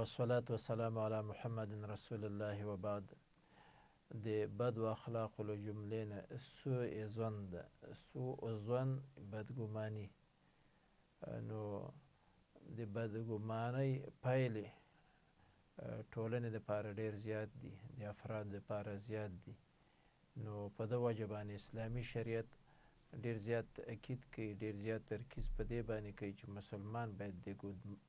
والصلاة والسلام على محمد رسول الله و بعد. د بد و اخلاقو له جملې نه سوء ظن ده. سوء ظن بدګماني. نو د بدګمانۍ پایلې ټولنې دپاره ډېر زیات دي، د افرادو دپاره زیات دي. نو په ده وجه باندې اسلامي شریعت ډېر زیات تأکید کوي، ډېر زیات ترکیز په دې باندې کوي چې مسلمان باید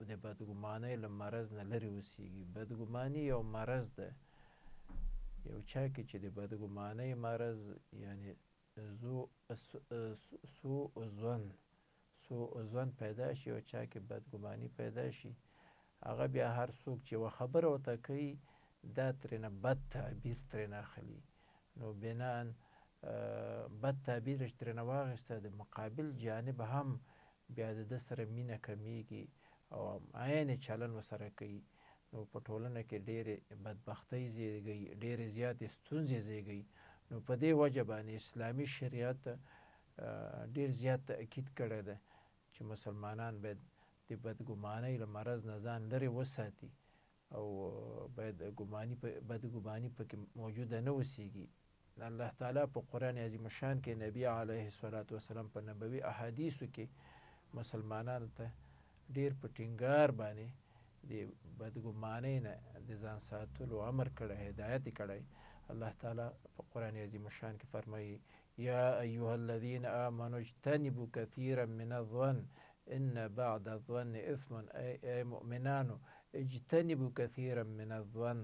د بدګمانۍ له مرض نه لرې اوسېږي. بدګماني یو مرض ده. یو چا کې چې د بدګمانۍ مرض یعنې سوء ظن پیدا شي، یو چا کې بدګماني پیدا شي، هغه بیا هر څوک چې یوه خبره ورته کوي دا ترېنه بد تعبیر ترېنه اخلي. نو بناً بد تعبیر چې ترېنه واخیسته، د مقابل جانب هم بیا د ده سره مینه کمیږي او عین چلن ورسره کوي. نو په ټولنه کې ډېرې بدبختۍ زیږوي، ډېرې زیاتې ستونزې زیږوي. نو په دې وجه باندې اسلامي شریعت ډېر زیات تأکید کړی ده چې مسلمانان باید د بدګمانۍ له مرض نه ځان لرې وساتي او باید بدګماني پکې موجوده نه اوسېږي. الله تعالی په قرآن عظیم الشان کې نبي علیه الصلاة والسلام په نبوي احادیثو کې مسلمانانو ته ډېر په ټینګار باندې د بدګمانۍ نه د ځان ساتلو امر کړی، هدایت یې کړی. الله تعالی په قرآن عظیم الشان کې فرمایي: یا ایها الذین آمنوا اجتنبوا کثیرا من الظن ان بعد الظن اثم. ای مؤمنانو اجتنبوا کثیرا من الظن،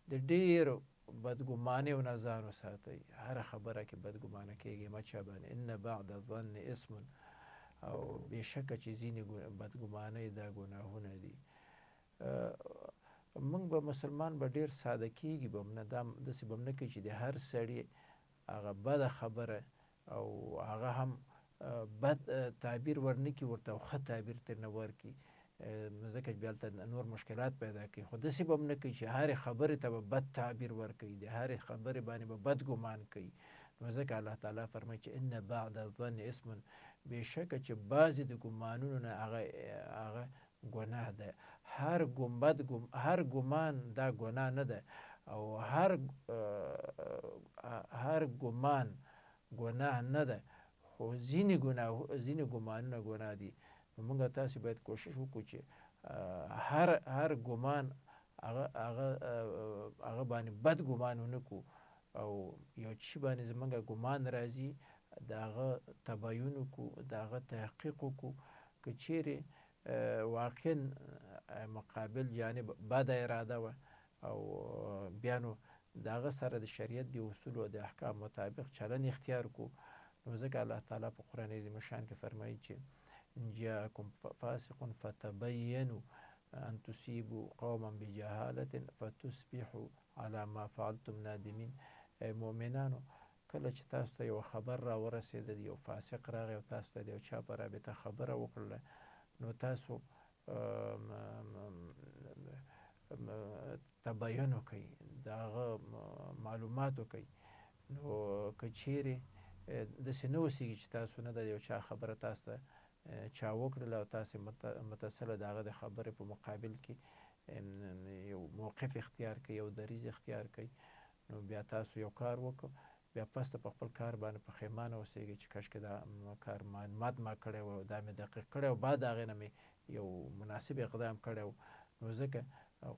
د ډېرو بدګمانیو نه ځان وساتئ. هره خبره کې بدګمانه کېږئ مه چا باندې. ان بعد الظن اثم، او بېشکه چې ځینې بدګمانۍ دا ګناهونه دي. موږ به مسلمان به ډېر ساده کېږي به هم نه، داسې به هم نه کوي چې د هر سړي هغه بده خبره او هغه هم بد تعبیر ورنه کړي ورته او ښه تعبیر ترېنه ورکړي، ځکه چې بیا هلته نور مشکلات پیدا کوي. خو داسې به هم نه کوي چې هرې خبرې ته به بد تعبیر ورکوي، د هرې خبرې باندې به بد ګمان کوي. نو ځکه الله تعالی فرمایي چې ان بعد الظن اثم، بېشکه چې بعضې د ګمانونو نه هغه ګناه ده. هر ګمان دا ګناه نه ده، او هر ګمان ګناه نه ده، خو ځینې ګمانونه ګناه دي. نو موږ تاسې باید کوشش وکړو چې هر ګمان هغه باندې بد ګمان ونه کړو، او یو شي باندې زموږ ګمان راځي د هغه تبین وکړو، د هغه تحقیق وکړو. که چیرې واقعا مقابل جانب بده اراده وه او بیا نو د هغه سره د شریعت د اصولو او د احکام مطابق چلن اختیار کړو. نو ځکه الله تعالی په قرآن عظیم الشان کې فرمایي چې ان جاءکم فاسق فتبینوا ان تصیبوا قوما بجهالة فتصبحوا على ما فعلتم نادمین. ای مؤمنانو کله چې تاسو ته یو خبر را ورسېده، یو فاسق راغی او تاسو ته د یو چا په رابطه خبره وکړله، نو تاسو تبین وکئ، د هغه معلومات وکئ. نو که چیرې داسې نه اوسېږي چې تاسو نه د یو چا خبره تاسو ته چا وکړله او تاسې متصله د هغه د خبرې په مقابل کې یو موقف اختیار کړئ، یو دریځ اختیار کړئ، نو بیا تاسو یو کار وکړو، بیا پسته په خپل کار باندې پښیمانه اوسېږئ چې کاشکې دا کار معلومات ما کړی و، دا مې دقیق کړی و، بعد د هغې نه مې یو مناسب اقدام کړی و. نو ځکه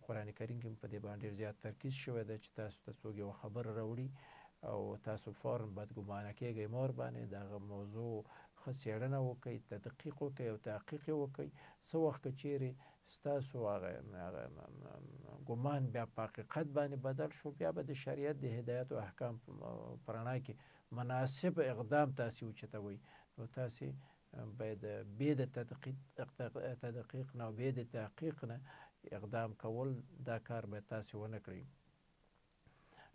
قرآن کریم کې په دې باندې ډېر زیات ترکیز شوی دی چې تاسو ته څوک یوه خبره راوړي او تاسو فوراً بدګمانه کېږئ مه ورباندې، د هغه موضوع ښه څېړنه وکئ، تدقیق وکئ او تحقیق یې وکئ. څه وخت که چیرې ستاسو هغه ګمان بیا په حقیقت باندې بدل شو، بیا به د شریعت د هدایت او احکام په رڼا کې مناسب اقدام تاسې اوچتوئ. نو تاسې باید بې د تدقیق نه او بې د تحقیق نه اقدام کول، دا کار باید تاسې ونه کړئ.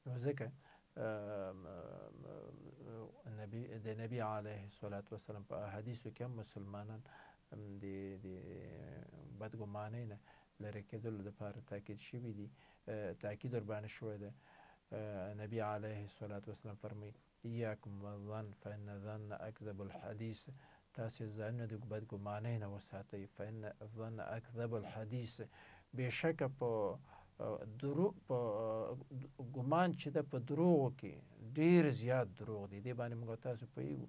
نو ځکه د نبي علیه الصلاة والسلام په احادیثو کې هم مسلمانان د بدګمانۍ نه لرې کېدلو دپاره تاکید شوي دي، تاکید ورباندې شوی دی. نبي علیه الصلاة والسلام فرمایي: ایاکم والظن فان الظن اکذب الحدیث. تاسې ځانونه د بدګمانۍ نه وساتئ، فان الظن اکذب الحدیث. بېشکه په ګمان چې ده په دروغو کې ډېر زیات دروغ دي. دې باندې موږ تاسو پوهېږو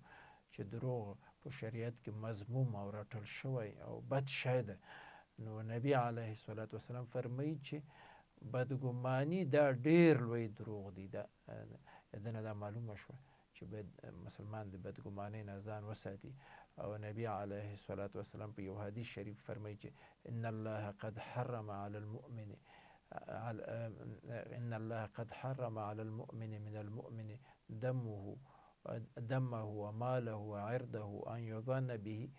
چې دروغ په شریعت کې مذموم او رټل شوی او بد شی ده. نو نبي علیه الصلاة والسلام فرمایي چې بدګماني دا ډېر لوی دروغ دي. د نه دا معلومه شوه چې باید مسلمان د بدګمانۍ نه ځان وساتي. او نبي علیه الصلاة والسلام په یو حدیث شریف فرمایي چې ان الله قد حرم على المؤمن ان الله قد حرم على المؤمن من المؤمن دمه وماله وعرضه ان يظن به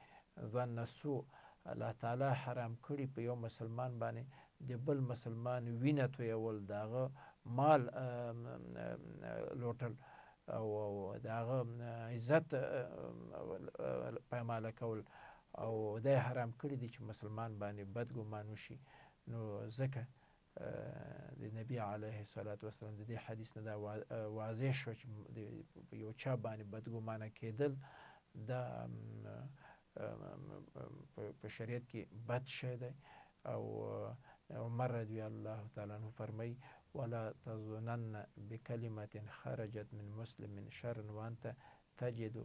ظن السوء. الله تعالی حرام کړي په یو مسلمان باندې د بل مسلمان وینه تویول، د هغه مال لوټل او د هغه عزت پایماله کول، او دا حرام کړي دي چې مسلمان باندې بد ګمان وشي. نو ځکه د نبي علیه الصلاة والسلام د دې حدیث نه دا واضح شو چې یو چا باندې بدګمانه کېدل دا په شریعت کې بد شی دی. او عمر رضی الله تعالی عنه فرمایي ولا تظنن بکلمة خرجت من مسلم شرا وانت تجد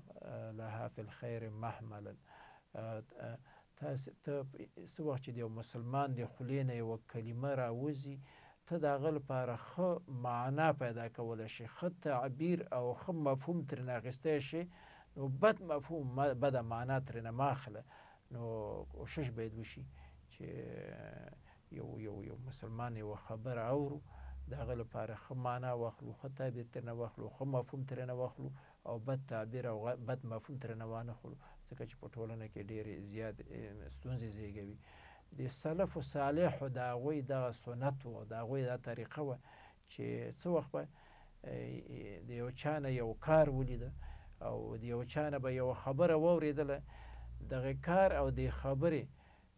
لها في الخير محملا. ته څه وخت چې د یو مسلمان د خولې نه یوه کلمه راوځي، ته د هغه لپاره ښه معنا پیدا کولی شي، ښه تعبیر او ښه مفهوم ترېنه اخیستی شي، نو بد مفهوم بده معنا ترېنه مه اخله. نو کوشش باید وشي چې یو مسلمان یوه خبره اورو، د هغه لپاره ښه معنا واخلو، ښه تعبیر ترېنه واخلو، ښه مفهوم ترېنه واخلو، او بد تعبیر او بد مفهوم ترېنه وانخلو، ځکه چې په ټولنه کې ډېرې زیات ستونزې زېږوي. د سلفو صالحو د هغوی دغه سنت و، د هغوی دا طریقه وه چې څه وخت به د یو چا نه یو کار ولیده او د یو چا نه به یوه خبره واورېدله، دغه کار او د خبرې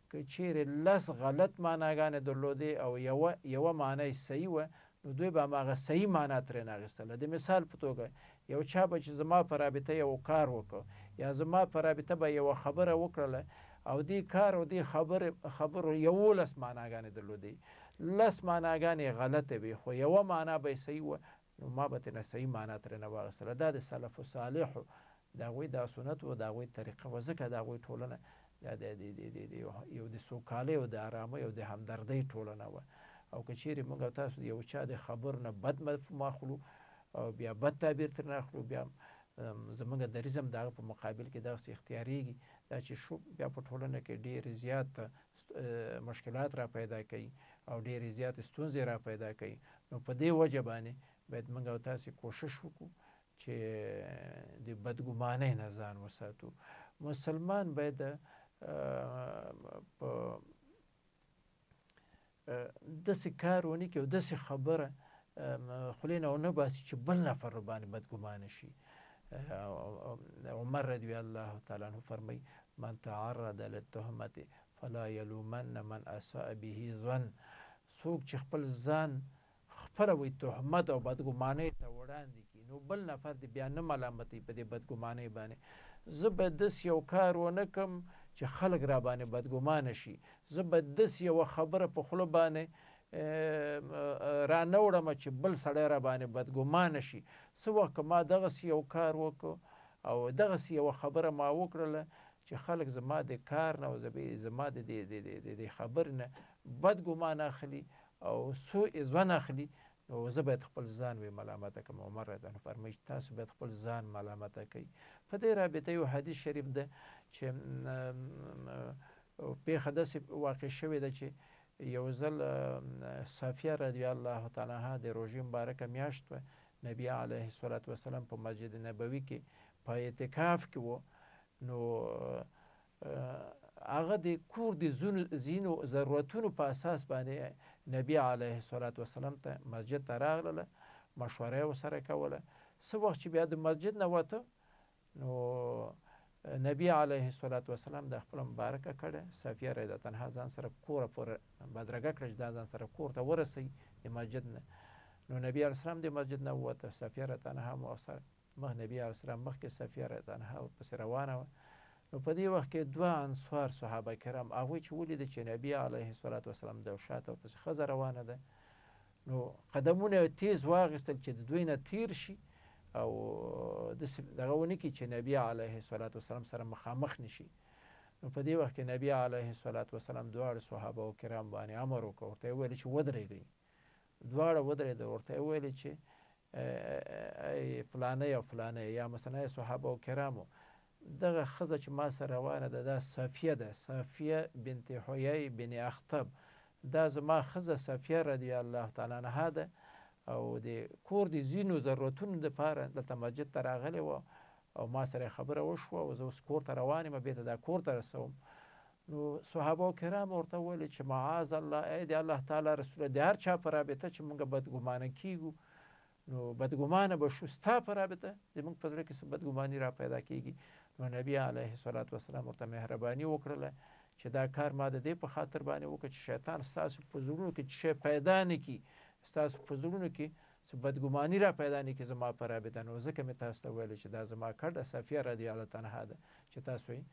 که چیرې 10 غلط معناګانې درلودې او یوه معنا یې صحیح وه، نو دوی به هماغه صحیح معنا ترېنه اخیستله. د مثال په توګه یو چا به چې زما په رابطه یو کار وکړ یا زما په رابطه به یوه خبره وکړله او دې کار او دې خبرو 11 معناګانې درلودې، 10 معناګانې غلطه وې خو یوه معنا به یې صحیح وه، نو ما به ترېنه صحیح معنا ترېنه واخیستله. دا د سلفو صالحو د هغوی دا سنت و، د هغوی طریقه وه، ځکه د هغوی ټولنه یو د سوکالۍ او د ارامۍ او د همدردۍ ټولنه وه. او که چیرې موږ او تاسو د یو چا د خبرو نه بد مفهوم اخلو او بیا بد تعبیر ترېنه اخلو، بیا زموږ دریځ هم د هغه په مقابل کې دغسې اختیارېږي، دا چې شو بیا په ټولنه کې ډېر زیات مشکلات را پیدا کوي او ډېرې زیاتې ستونزې را پیدا کوي. نو په دې وجه باندې باید موږ او تاسې کوشش وکړو چې د بدګمانۍ نه ځان وساتو. مسلمان باید په داسې کار ونه کړي او داسې خبره خولې نه ونه باسي چې بل نفر باندې بدګمانه شي. عمر رضی الله تعالی عنه فرمایي من تعرض للتهمة فلا یلومن من اساء به ظن. څوک چې خپل ځان خپله وایي تهمت او بدګمانۍ ته وړاندې کړي، نو بل نفر دې بیا نه ملامتوي په دې بدګمانۍ باندې. زه به داسې یو کار ونه کړم چې خلک را باندې بدګمانه شي، زه به داسې یوه خبره په خوله باندې را نه وړم چې بل سړی را باندې بدګمانه شي. څه وخت که ما دغسې یو کار وکړو او دغسې یوه خبره ما وکړله چې خلک زما د کار نه او زما د دې خبرې نه بد ګمان اخلي او سوء ظن اخلي، نو زه باید خپل ځان وی ملامته کړم. عمر رضی الله عنه فرمایي چې تاسو باید خپل ځان ملامته کوئ. په دې رابطه یو حدیث شریف ده چې پیښه داسې واقع شوې ده چې یو ځل صافیه رضی الله تعالی عنها د روژې مبارکه میاشت وه، نبي علیه الصلاة والسلام په مسجد نبوي کې په اعتکاف کې و. نو هغه د کور د ځینو ضرورتونو په اساس باندې نبي علیه الصلاة والسلام ته مسجد ته راغلله، مشوره یې ورسره کوله. څه وخت چې بیا د مسجد نه وته، نو نبي علیه الصلاة والسلام د خپله مبارکه کړه صافیه رضی الله عنها ځان سره کوره پورې بدرګه کړه چې دا ځان سره کور ته ورسوي د مسجد نه. نو نبي علیه السلام د مسجد نه ووته، صافیه رضی الله عنها مخ نبي علیه السلام مخکې صافیه رضی الله عنها ورپسې روانه وه. نو په دې وخت کې دوه انصار صحابه کرام هغوی چې ولیده چې نبي علیه الصلاة وسلام د شاته ورپسې ښځه روانه ده، نو قدمونه یې تیز واخیستل چې د دوی نه تیر شي او داسې دغه ونه کړي چې نبي علیه الصلاة وسلام سره مخامخ نشي. نو په دې وخت کې نبي علیه الصلاة وسلام دواړو صحابه و کرام باندې امر وکړ، ورته یې وویل چې ودرېږئ. دواړه ودرېدل، ورته یې وویل چې ای فلانی او فلانی، یا مثلا صحابه و کرامو، دغه ښځه چې ما سره روانه ده دا صافیه ده، صافیه بنت حیی بن اخطب، دا زما ښځه صافیه رضی الله تعالی عنها ده او د کور د ځینو ضرورتونو دپاره دلته مسجد ته راغلې وه او ما سره خبره وشوه او زه اوس کور ته روان یم، بېرته دا کور ته رسوم. نو صحابه و کرام ورته وویل چې معاذ الله، ای د الله تعالی رسوله، د هر چا په رابطه چې موږ بدګمانه کیږو نو بدګمانه به شو، ستا په رابطه زموږ په زړه کې څه بدګماني را پیدا کیږي. نو نبي علیه الصلاة وسلام ورته مهرباني وکړله چې دا کار ما د دې په خاطر باندې وکړه چې شیطان ستاسو په زړونو کې شی پیدا نه کړي، ستاسو په زړونو کې څه بدګماني را پیدا نه کړي زما په رابطه. نو ځکه مې تاسو ته ویلې چې دا زما کډه صفیه رضی الله عنها ده چې تاسو یې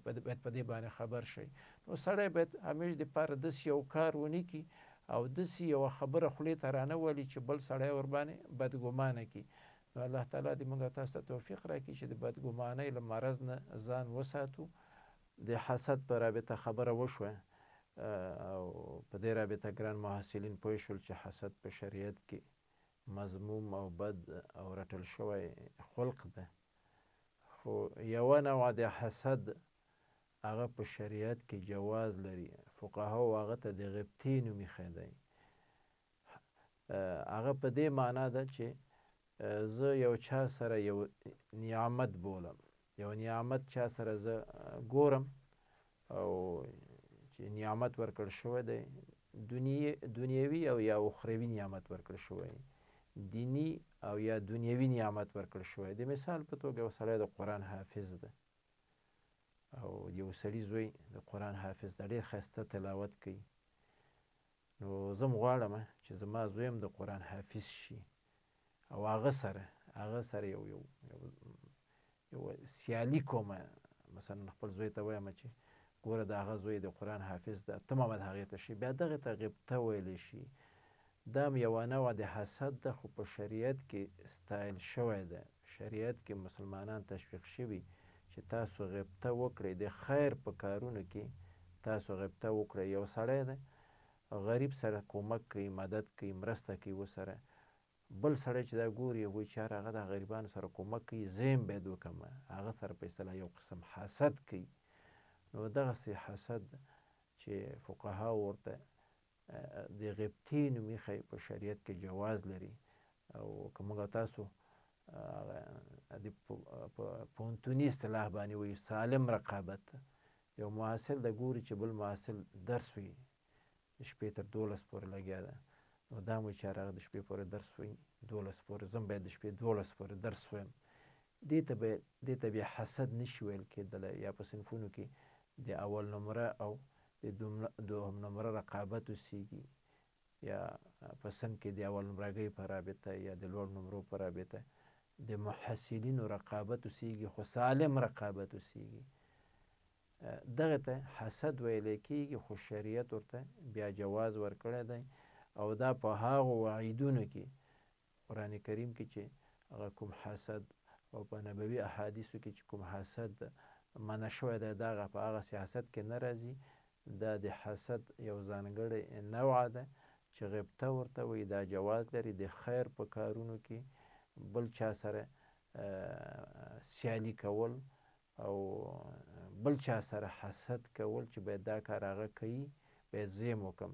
باید په دې باندې خبر شئ. نو سړی باید همیش دپاره داسې یو کار ونه کړي او داسې یوه خبره خولې ته رانه ولي چې بل سړی ورباندې بدګمانه کړي. نو الله تعالی دې موږ تاسو ته توفیق راکړي چې د بدګمانۍ له مرض نه ځان وساتو. د حسد په رابطه خبره وشوه او په دې رابطه ګران محصلین پوه شول چې حسد په شریعت کې مذموم او بد او رټل شوی خلق ده، خو یوه نوع د حسد هغه په شریعت کې جواز لري. فقهاو هغه ته د غبطې نوم ایښی دی. هغه په دې معنا ده چې زه یو چا سره یو نعمت بولم، یو نعمت چا سره زه ګورم او چې نعمت ورکړل شوی دی، دنیوي او یا اخروي نعمت ورکړل شوی، دینی او یا دنیوي نعمت ورکړل شوی. د مثال په توګه یو سړی د قرآن حافظ ده او یو سړي زوی د قرآن حافظ ده، ډېر ښایسته تلاوت کوي. نو زه م غواړم چې زما زوی هم د قرآن حافظ شي او هغه سره یو سیالي کومه، مثلا خپل زوی ته وایم چې ګوره د هغه زوی د قرآن حافظ ده، ته هم باید هغې ته شي، بیا دغې ته غبطه ویلی شي. دا هم یوه نوع د حسد ده، خو په شریعت کې ستایل شوی ده. شریعت کې مسلمانان تشویق شوي چې تاسو غبطه وکړئ، د خیر په کارونو کې تاسو غبطه وکړئ. یو سړی ده غریب سره کومک کوي، مدد کوي، مرسته کوي ورسره، بل سړی چې دا ګوري وایي چې یاره هغه د غریبانو سره کومک کوي، زه هم باید وکړم، هغه سره په اصطلاح یو قسم حسد کوي. نو دغسې حسد چې فقهاو ورته د غبطې نوم ایښی په شریعت کې جواز لري. او که موږ تاسو د پوهنتوني اصطلاح باندې وایي سالم رقابت، یو محصل د ګوري چې بل محصل درس وایي د شپې تر 12 پورې لګیا ده، نو دا هم وایي چې هغه د شپې پورې درس وایي 12 پورې، زه هم باید د شپې 12 پورې درس وایم. دې ته بیا حسد نشي ویل کېدلی. یا په صنفونو کې د اول نمره او د دوهم نمره رقابت اوسیږي، یا په صنف کې د اول نمرګۍ په رابطه یا د لوړ نمرو په رابطه د محصلینو رقابت اوسیږي، خو سالم رقابت اوسیږي. دغه ته حسد ویلی کېږي، خو شریعت ورته بیا جواز ورکړی دی. او دا په هغو وعیدونو کې قرآن کریم کې چې هغه کوم حسد او په نبوي احادیثو کې چې کوم حسد منع شوی دی، دا په هغسې حسد کې نه راځي. دا د حسد یو ځانګړی نوع ده چې غبطه ورته وایي، دا جواز لري. د خیر په کارونو کې بل چا سره سیالي کول او بل چا سره حسد کول چې باید دا کار هغه کوي باید زه هم وکړم.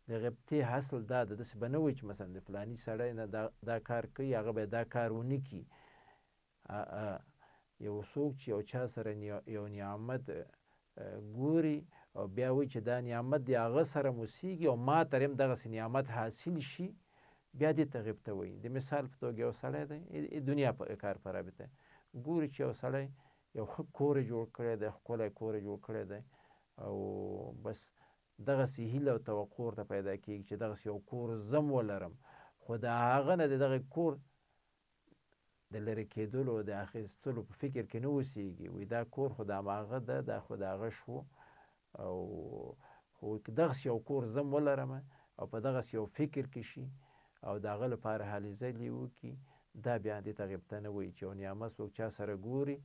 د غبطې حاصل دا ده، داسې به نه وایي چې مثلا د فلاني سړی نه دا کار کوي هغه باید دا کار ونه کړي. یو څوک چې یو چا سره یو نعمت ګوري او بیا وایي چې دا نعمت د هغه سره موسیږي او ما ته هم دغسې نعمت حاصل شي، بیا دې ته غبطه وایي. د مثال په توګه یو سړی دی دنیا په کار په رابطه ګوري چې یو سړی یو ښه کور یې جوړ کړی دی، ښکلی کور یې جوړ کړی دی او بس دغسې هیله او توقع ورته پیدا کېږي چې دغسې یو کور زه هم ولرم، خو د هغه نه د دغه کور د لرې کېدلو د اخیستلو په فکر کې نه اوسېږي، وایي دا کور خو د هماغه ده، دا خو د هغه شو، او خو دغسې یو کور زه هم ولرمه او په دغسې یو فکر کې شي او د هغه لپاره هلې ځلې وکړي، دا بیا دې ته غبطه نه وایي چې یو نعمت څوک چا سره ګوري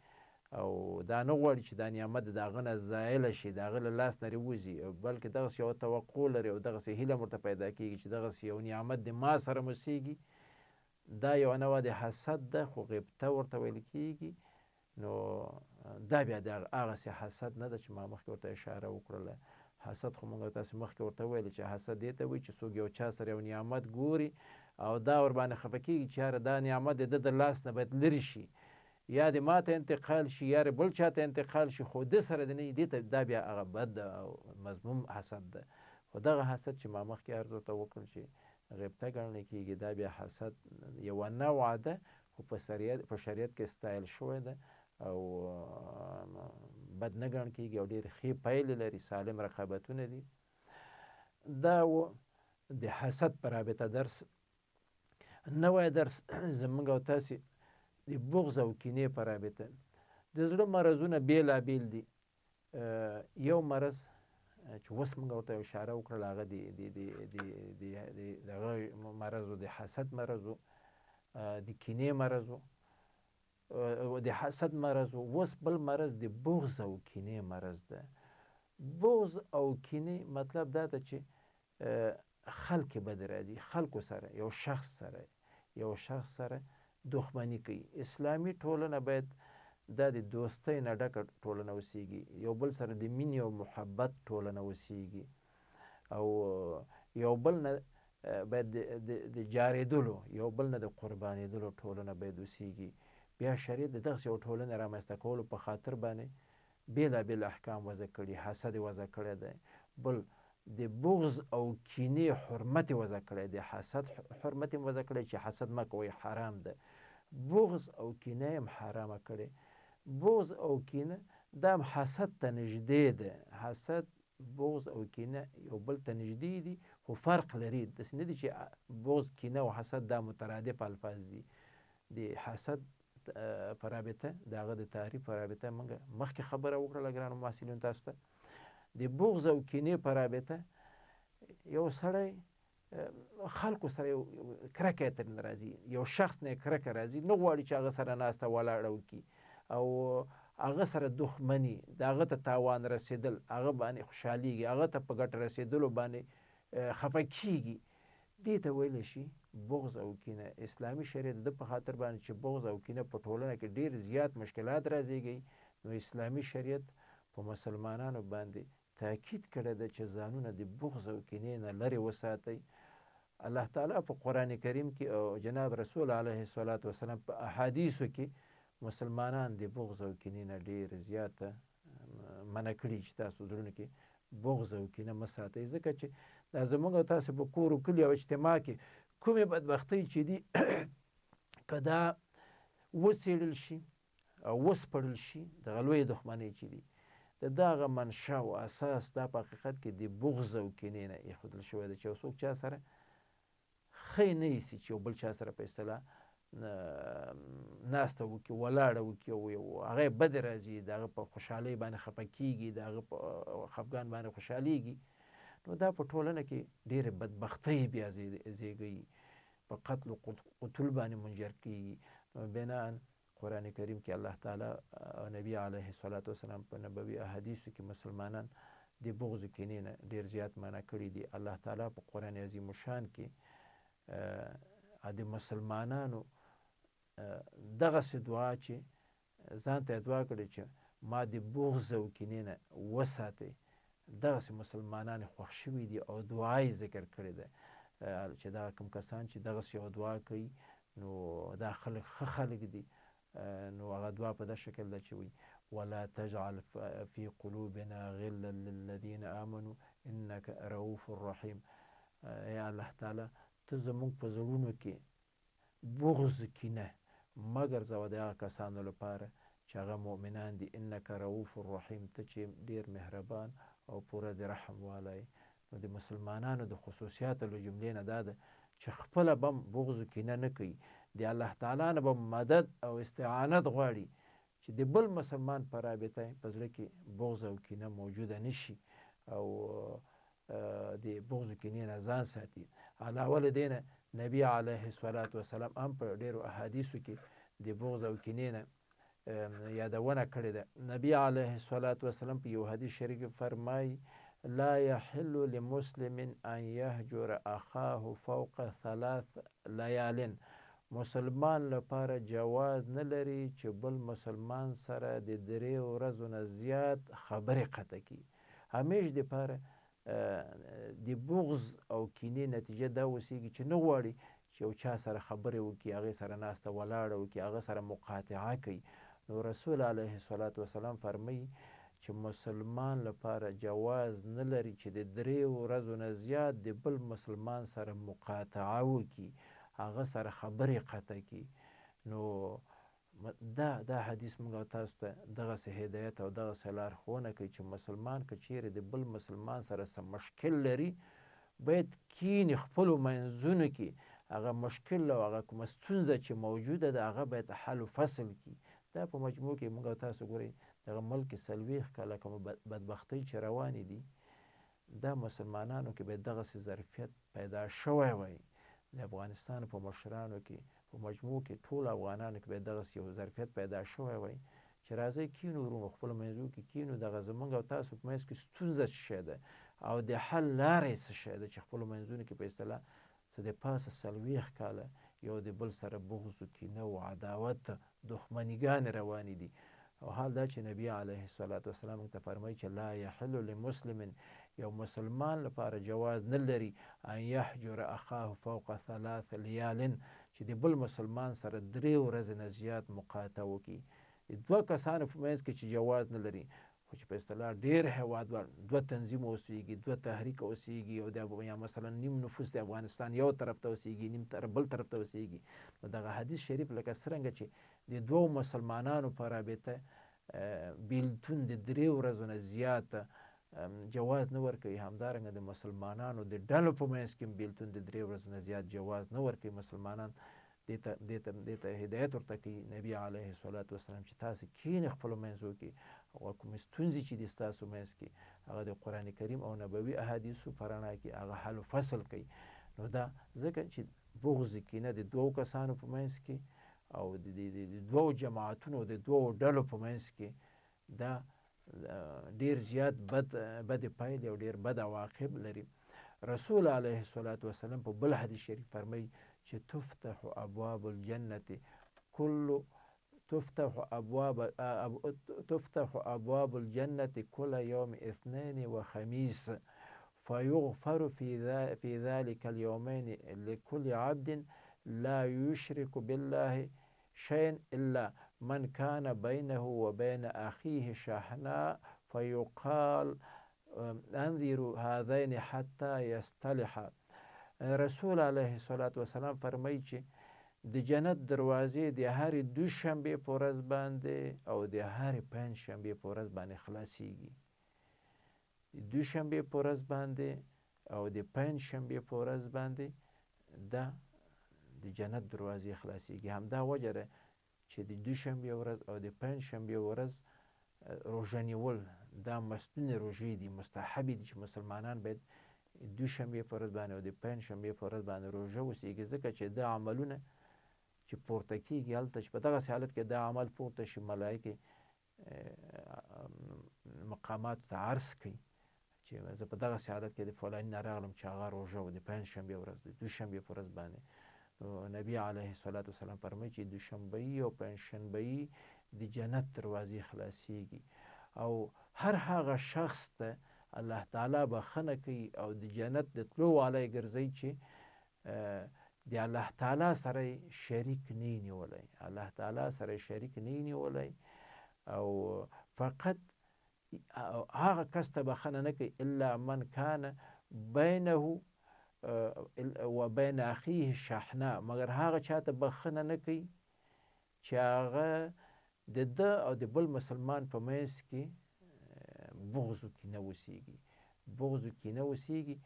او دا نه غواړي چې دا نعمت د هغه نه زایله شي، د هغه له لاس نه ووځي، بلکې دغسې یوه توقع لري او دغسې هیله ورته پیدا کېږي چې دغسې یو نعمت د ما سره مسېږي. دا یوه نوع د حسد ده، خو غبطه ورته ویل کېږي. نو دا بیا د هغسې حسد نه ده چې ما مخکې ورته اشاره وکړله. حسد خو موږ تاسې مخکې ورته ویلې چې حسد دې ته وایي چې څوک یو چا سره یو نعمت ګوري او دا ورباندې خفه کېږي چې یاره دا نعمت د ده د لاس نه باید لرې شي، یا د ما ته انتقال شي، یا بل چا ته انتقال شي، خو ده سره د نه وي، دې ته دا بیا هغه بد او مذموم حسد ده. خو دغه حسد چې ما مخکې عرض ورته وکړ چې غبطه ګڼل کېږي، دا بیا حسد یوه نوعه ده، خو په شریعت کې ستایل شوی ده او بد نه ګڼل کېږي او ډېرې ښې پایلې لري، سالم رقابتونه دي. دا و د حسد په رابطه درس. نوی درس زموږ او تاسې د بغض او کینې په رابطه. د زړه مرضونه بېلابېل دي. یو مرض چې اوس موږ ورته اشاره وکړله هغه د هغه مرض و، د حسد مرض و، د کینې مرض و، د حسد مرض و. اوس بل مرض د بغض او کینې مرض ده. بغض او کینې مطلب دا ده چې خلک بد راځي، خلکو سره یو شخص سره دښمني کوي. اسلامي ټولنه باید دا د دوستۍ نه ډکه ټولنه اوسېږي، یو بل سره د مینې او محبت ټولنه اوسېږي او یو بل نه باید د جارېدلو، یو بل نه د قربانېدلو ټولنه باید اوسېږي. بیا شریعت د دغسې یو ټولنې رامنځته کولو په خاطر باندې بېلابېل احکام وضع کړي، حسد یې وضع کړی دی، بل د بغض او کینې حرمت یې وضع کړی دی، حسد حرمت یې وضع کړی چې حسد مه کوئ حرام ده، بغض او کینه هم حرامه کړې. بغض او کینه دا هم حسد ته نږدې ده. حسد، بغض او کینه یو بل ته نږدې دي خو فرق لري. داسې نه دي چې بغض، کینه او حسد دا مترادف الفاظ دي. د حسد په رابطه د هغه د تعریف په رابطه موږ مخکې خبره وکړله ګرانو محصلینو تاسو ته. د بغض او کینې په رابطه یو سړی خلکو سره یو کرکه یې ترې راځي، یو شخص نه یې کرکه راځي، نه غواړي چې هغه سره ناسته ولاړه وکړي او هغه سره دښمني، د هغه ته تاوان رسېدل، هغه باندې خوشحالېږي، هغه ته په ګټه رسېدلو باندې خفه کېږي، دې ته ویلی شي بغض او کینه. اسلامي شریعت د په خاطر باندې چې بغض او کینه په ټولنه کې ډېر زیات مشکلات رازېږي، نو اسلامي شریعت په مسلمانانو باندې تاکید کړی ده چې ځانونه د بغض او کینې نه لرې وساتئ. الله تعالی په قرآن کریم کې او جناب رسول علیه الصلاة والسلام په احادیثو کې مسلمانان د بغض او کینې نه ډېر زیاته منع کړي چې تاسو زړونو کې بغض او کینه مه ساتئ، ځکه چې دا زموږ او تاسو په کور و کلي او اجتماع کې کومې بدبختۍ چې دي که دا وڅېړل شي او وسپړل شي، دغه لویې دښمنۍ چې دي د دغه منشا او اساس دا په حقیقت کې د بغض او کینې نه ایښودل شوی ده، چې یو څوک چا سره ښه نه ایسي، چې یو بل چا سره په اصطلاح ناسته وکړي، ولاړه وکړي او هغه یې بدې راځي، د هغه په خوشحالۍ باندې خفه کېږي، د هغه په خفګان باندې خوشحالېږي، نو دا په ټولنه کې ډېرې بدبختۍ بیا زېږوي، په قتل و قتل باندې منجر کېږي. نو بناً قرآن کریم کې الله تعالی او نبی علیه الصلاة والسلام په نبوي احادیثو کې مسلمانان د بغض و کینې نه ډېر زیات منع کړي دي. الله تعالی په قرآن عظیم الشان کې د مسلمانانو دغسې دعا چې ځان ته یې دعا کړې چې ما د بغض او کینې نه وساتئ، دغسې مسلمانان خوښ شوي دي او دعا یې ذکر کړې ده چې دغه کوم کسان چې دغسې یو دعا کوي نو دا خلک ښه خلک دي. نو هغه دعا په داسې شکل ده چې وایي ولا تجعل في قلوبنا غلا للذین آمنوا انک رؤوف رحیم. ای الله تعالی ته زموږ په زړونو کې بغض کینه مه ګرځوه د هغه کسانو لپاره چې هغه مؤمنان دي، انک رؤوف رحیم، ته چې ډېر مهربان او پوره د رحم والی. نو د مسلمانانو د خصوصیاتو له جملې نه دا ده چې خپله به هم بغض و کینه نه کوي، د الله تعالی نه به مدد او استعانت غواړي چې د بل مسلمان په رابطه په زړه کې بغض او کینه موجوده نشي او د بغض و کینې نه ځان ساتي. علاوه له دې نه نبي علیه الصلاة والسلام هم په ډېرو احادیثو کې د بغض او کینې نه یادونه کړې ده. نبی علیه الصلاة والسلام په یو حدیث شریف کې فرمایي لا يحل لمسلم ان يهجر اخاه فوق 3 لیال. مسلمان لپاره جواز نه لري چې بل مسلمان سره د 3 ورځو نه زیات خبرې قطع کړي. همیش دپاره د بغض او کینې نتیجه دا اوسیږي چې نه غواړي چې یو چا سره خبرې وکړي، هغې سره ناسته ولاړه وکړي، هغه سره مقاطعه کوي. نو رسول علیه الصلاة والسلام فرمایي چې مسلمان لپاره جواز نه لري چې د 3 ورځو نه زیات د بل مسلمان سره مقاطعه وکړي، هغه سره خبرې قطع کړي. نو دا حدیث موږ او تاسو ته دغسې هدایت او دغسې لارښوونه کوي چې مسلمان که چیرې د بل مسلمان سره څه مشکل لري باید کینې خپلو منځونو کې هغه مشکل او هغه کومه ستونزه چې موجوده ده هغه باید حل و فصل کړي. دا په مجموع کې موږ او تاسو ګورئ دغه ملک کې 40 کاله کومه بدبختۍ چې روانې دي دا مسلمانانو کې باید دغسې ظرفیت پیدا شوی وای. د افغانستان په مشرانو کې په مجموع کې ټول افغانانو کې باید دغسې یو ظرفیت پیدا شوی وای چې راځئ کینو ورونو خپلو منځو کې کینو، دغه زموږ او تاسو په منځ کې ستونزه څه شی ده او د حل لاره یې څه شی ده چې خپلو منځونو کې په اصطلاح څه د پاسه 40 کاله یو د بل سره بغض و کینه و عداوت دښمنیګانې روانې دي. او حال دا چې نبی علیه الصلاة والسلام موږ ته فرمایي چې لا یحل لمسلم یو مسلمان لپاره جواز نه لري ان یحجر اخاه فوق 3 لیال چې د بل مسلمان سره 3 ورځې نه زیات مقاطعه وکړي. د 2 کسانو په منځ کې چې جواز نه لري خو چې په اصطلاح ډېر هېوادوال 2 تنظیم اوسېږي، 2 تحریک اوسېږي او یا مثلا نیم نفوس د افغانستان یو طرف ته اوسېږي، نیم طرف بل طرف ته اوسېږي. نو دغه حدیث شریف لکه څرنګه چې د 2 مسلمانانو په رابطه بیلتون د 3 ورځو نه زیات جواز نه ورکوي، همدارنګه د مسلمانانو د ډلو په منځ کې بیلتون د 3 ورځو نه زیات جواز نه ورکوي. مسلمانان دې ته هدایت ورته کوي نبی علیه الصلاة والسلام چې تاسې کینې خپلو منځو کې او کومې ستونزې چې دي ستاسو منځ کې هغه د قرآن کریم او نبوي احادیثو په رڼا کې هغه حل و فصل کوي. نو دا ځکه چې بغض کینه د 2 کسانو په منځ کې او د 2 جماعتونو د 2 ډلو په منځ کې دا ډیر زیات بد پایلې او ډیر بد عواقب لري. رسول علیه الصلاة والسلام په بل حدیث شریف فرمایي چې تفتح ابواب الجنة كل يوم اثنين وخميس فيغفر في ذلك اليومين لكل عبد لا يشرك بالله شيئا إلا من كان بينه وبين أخيه شحناء فيقال انظروا هذين حتى يصطلحا. رسول علیه الصلاة والسلام فرمایي چې د جنت دروازې د هرې 2 شنبې په ورځ باندې او د هرې 5 شنبې په ورځ باندې خلاصیږي. د 2 شنبې په ورځ باندې او د 5 شنبې په ورځ باندې دا د جنت دروازې خلاصیږي. همدا وجه ده چې د 2 شنبې ورځ او د 5 شنبې ورځ روژه نیول دا مستونې روژې دي، مستحبې دي چې مسلمانان باید 2 شنبې په ورځ باندې او د 5 شنبې په ورځ باندې روژه وسیږي، ځکه چې دا عملونه چې پورته کېږي هلته چې په دغسې حالت کې دا عمل پورته شي ملایکې مقاماتو ته عرض کوي چې زه په دغسې حالت کې د فلاني نه راغلم چې هغه روژه و د 5 شنبې ورځ د 2 شنبې په ورځ باندې. نو نبی علیه الصلاة والسلام فرمایي چې 2 شنبه‌یي او 5 شنبه‌یي د جنت دروازې خلاصیږي او هر هغه شخص ته الله تعالی بخښنه کوي او د جنت د تلو والی ګرځوي چې د الله تعالی سره شریک نه نیولی، الله تعالی سره شریک نه نیولی او فقط هغه کس ته بخښنه نه کوي الا من کان بینه و بین اخیه شحناء، مگر هغه چاته بخښنه نه کوي چې هغه د ده او د بل مسلمان په منځ کې بغض و کینه وسیږي.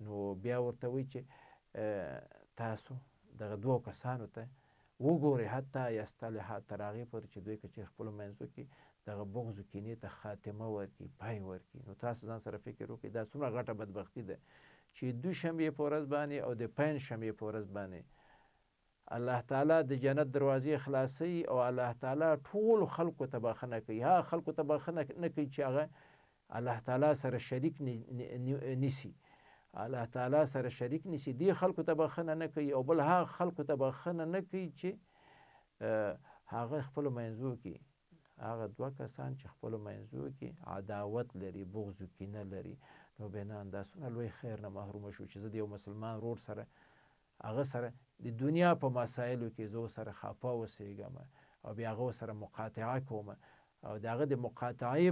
نو بیا ورته وایي چې تاسو دغه 2 کسانو ته وګورئ حتی یصطلحا تر هغې پورې چې دوی که چېرې خپلو منځو کې دغه بغض و کینې ته خاتمه ورکړي، پای ورکړي. نو تاسو ځان سره فکر وکړئ دا څومره غټه بدبختي ده چې دوشنبې په ورځ باندې او د پنجشنبې په ورځ باندې الله تعالی د جنت دروازې خلاصوي او الله تعالی ټولو خلکو ته بخښنه کوي. هغه خلکو ته بخښنه نه کوي چې هغه الله تعالی سره شریک نیسي، الله تعالی سره شریک نیسي، دې خلکو ته بخښنه نه کوي. او بل هغه خلکو ته بخښنه نه کوي چې هغه خپلو منځو کې هغه دوه کسان چې خپلو منځو کې عداوت لري، بغض و کینه لري. نو بینان دا څومره لوی خیر نه محرومه شو چې زه د یو مسلمان ورور سره هغه سره د دنیا په مسایلو کې زه سره خفه اوسېږم او بیا هغه سره مقاطعه کوم او د هغه د مقاطعې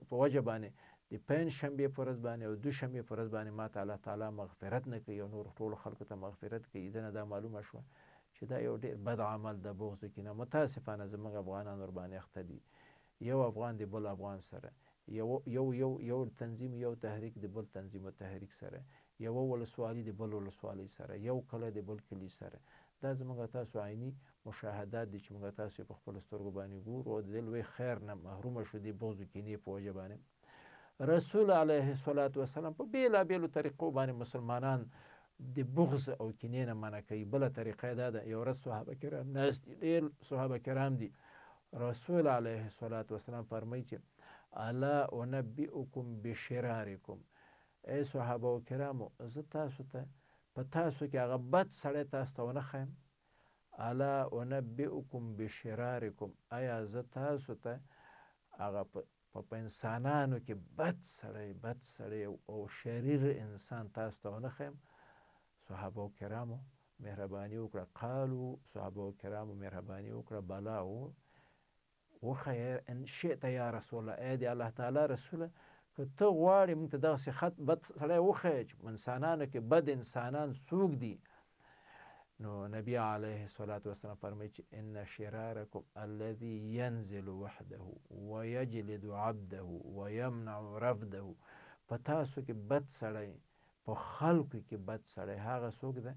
په وجه باندې د پنجشنبې په ورځ باندې او دوشنبې په ورځ باندې ما ته الله تعالی مغفرت نه کوي او نور ټولو خلکو ته مغفرت کوي. دنه دا معلومه شوه چې دا یو ډېر بد عمل د بغض و کینه. متاسفانه زموږ افغانان ورباندې اخته دي. یو افغان د بل افغان سره، یو تنظیم یو تحریک د بل تنظیم او تحریک سره، یو ولسوالي د بل ولسوالۍ سره، یو کلی د بل کلي سره. دا زموږ تاسو عیني مشاهدات دي چې موږ تاسو په خپلو سترګو باندې ګورو او د دې لوی خیر نه محرومه شو د بغض و کینې په وجه باندې. رسول علیه الصلاة والسلام په بېلابېلو طریقو باندې مسلمانان د بغض او کینې نه منع کوي. بله طریقه یې دا ده، یو ورځ صحابه کرام ناست دي، ډېر صحابه کرام دي، رسول علیه الصلاة والسلام فرمایي چې الا انبئکم بشرارکم، ای صحابه و کرامو زه تاسو ته په تاسو کې هغه بد سړی تاسو ته ونه ښیم. الا انبئکم بشرارکم، آیا زه تاسو ته هغه په انسانانو کې بد سړی او شریر انسان تاسو ته ونه ښیم؟ صحابه کرامو مهرباني وکړه، قالو صحابه کرامو مهرباني وکړه بلا وښیه ان شئت یا رسول الله، ای د الله تعالی رسوله که ته غواړې موږ ته دغسې بد سړی وښیه چې انسانانو کې بد انسانان څوک دي. نو نبی علیه الصلاة والسلام فرمایي چې ان شرارکم الذي ينزل وحده ويجلد عبده ويمنع رفده، په تاسو کې بد سړی، په خلکو کې بد سړی هغه څوک ده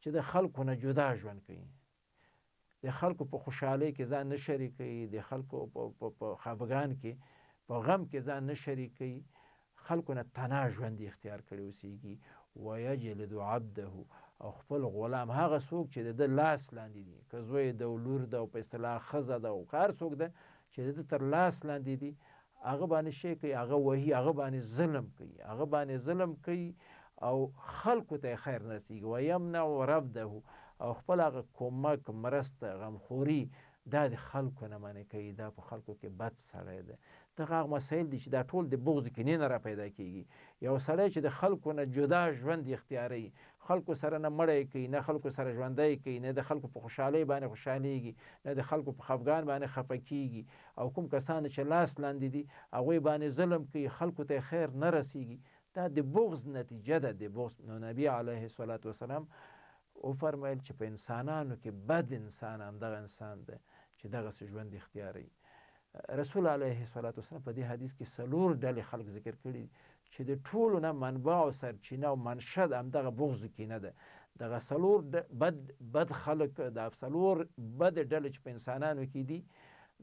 چې د خلکو نه جدا ژوند کوي، د خلکو په خوشحالۍ کې ځان نه شریکوي، د خلکو په خفګان کې په غم کې ځان نه شریکوي، خلکو نه تنها ژوند اختیار کړی اوسیږي. ویجلد عبده، او خپل غلام هغه څوک چې د ده لاس لاندې دي، که زوی ده او لور ده او په اصطلاح ښځه ده او که هر څوک ده چې د ده تر لاس لاندې دي، هغه باندې شی کوي، هغه وهي، هغه باندې ظلم کوي او خلکو ته خیر نه رسیږي. ویمنع رفده، او خپل هغه کمک، مرسته، غمخوري دا د خلکو نه منع کوي. دا په خلکو کې بد سړی ده. دغه هغه مسایل دي چې دا ټول د بغض کینې نه را پیدا کېږي. یو سړی چې د خلکو نه جدا ژوند اختیاروي، خلکو سره نه مړی کوي، نه خلکو سره ژوندی کوي، نه د خلکو په خوشحالۍ باندې خوشحالېږي، نه د خلکو په خفګان باندې خفه کېږي، او کوم کسان چې لاس لاندې دي هغوی باندې ظلم کوي، خلکو ته خیر نه رسیږي، دا د بغض نتیجه ده، د بغض. نو نبی علیه الصلاة والسلام وفرمایل چې په انسانانو کې بد انسان همدغه انسان ده چې دغسې ژوند اختیاروي. رسول علیه الصلاة والسلام په دې حدیث کې 4 ډلې خلک ذکر کړي چې د ټولو نه منبع او سرچینه او منشأ همدغه بغض کینه ده. دغه 4 بد خلک، دا 4 بد ډلې چې په انسانانو کې دي،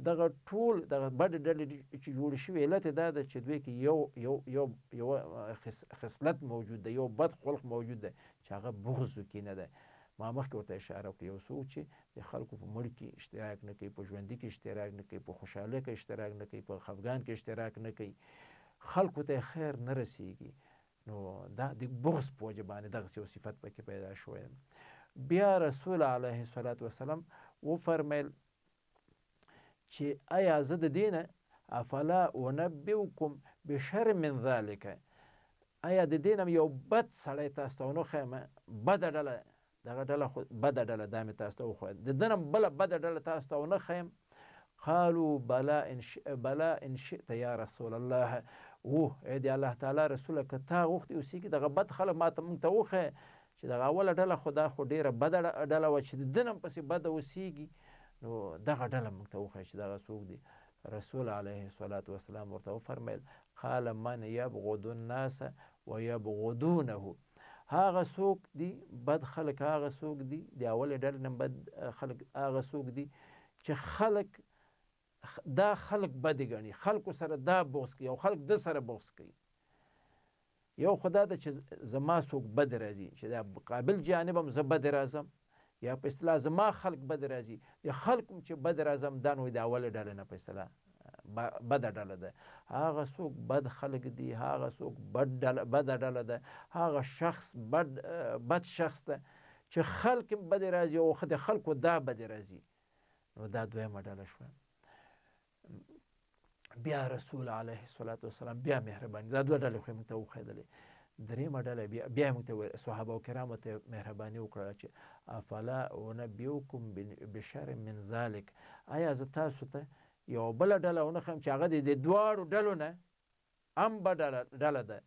دغه ټول دغه بد ډلې چې جوړې شوي علت دا ده چې دوی کې یو خصلت موجود ده، یو بد خلق موجود ده چې هغه بغض کینه ده. ما مخکې ورته اشاره وکړه، یو څوک چې د خلکو په مړي کې اشتراک نه کوي، په ژوندي کې اشتراک نه کوي، په خوشحالۍ کې اشتراک نه کوي، په خفګان کې اشتراک نه کوي، خلکو ته خیر نه رسیږي، نو دا د بغض په وجه باندې دغسې یو صفت پکې پیدا شوی. بیا رسول علیه الصلاة والسلام وفرمیل چې آیا زه د دې نه افلا انبئکم بشر من ذلک، آیا د دې نه یو بد سړی تاسو ته ونه ښیم، بده ډله، دغه ډله خو بده ډله، دا مې تاسو ته وښویل، د ده نه بله بده ډله تاسو ته ونه ښیم؟ قالوا بلا ان شئت یا رسول الله، ای د الله تعالی رسوله که تا غوښتې اوسیږي دغه بد خلک ما ته موږ ته وښیه چې دغه اوله ډله خو دا خو ډېره بده ډله وه چې د ده نه پسې بده اوسیږي، نو دغه ډله موږ ته وښیه چې دغه څوک دي. رسول علیه الصلاة والسلام ورته وفرمیل قال من یبغض الناس ویبغضونه، هغه څوک دي بد خلک هغه څوک دي د اولې ډلې نه بد خلک هغه څوک دي چې خلک دا خلک بدې ګڼي، خلکو سره دا بغض کوي او خلک د سره بغض کوي. یو خو دا ده چې زما څوک بد راځي چې دا قابل جانب هم زه بد راځم، یا په اصطلاح زما خلک بد راځي، د خلکو چې بد راځم دا نو د اولې ډلې نه په اصطلاح بده ډله ده. هغه څوک بد خلک دي، هغه څوک بده ډله ده، هغه شخص بد شخص ده چې خلک بد راځي او د خلکو دا بد راځي. نو دا دویمه ډله شوه. بیا رسول علیه الصلاة والسلام بیا مهرباني، دا دوه ډلې خو یې موږ ته وښودلې. دریمه ډله بیا موږ ته صحابه کرامو ته مهرباني وکړه چې افلا انبئکم بشر من ذلک، آیا زه تاسو ته یو بله ډله ونه ښیم چې هغه د دواړو ډلو نه هم بده ډله ده؟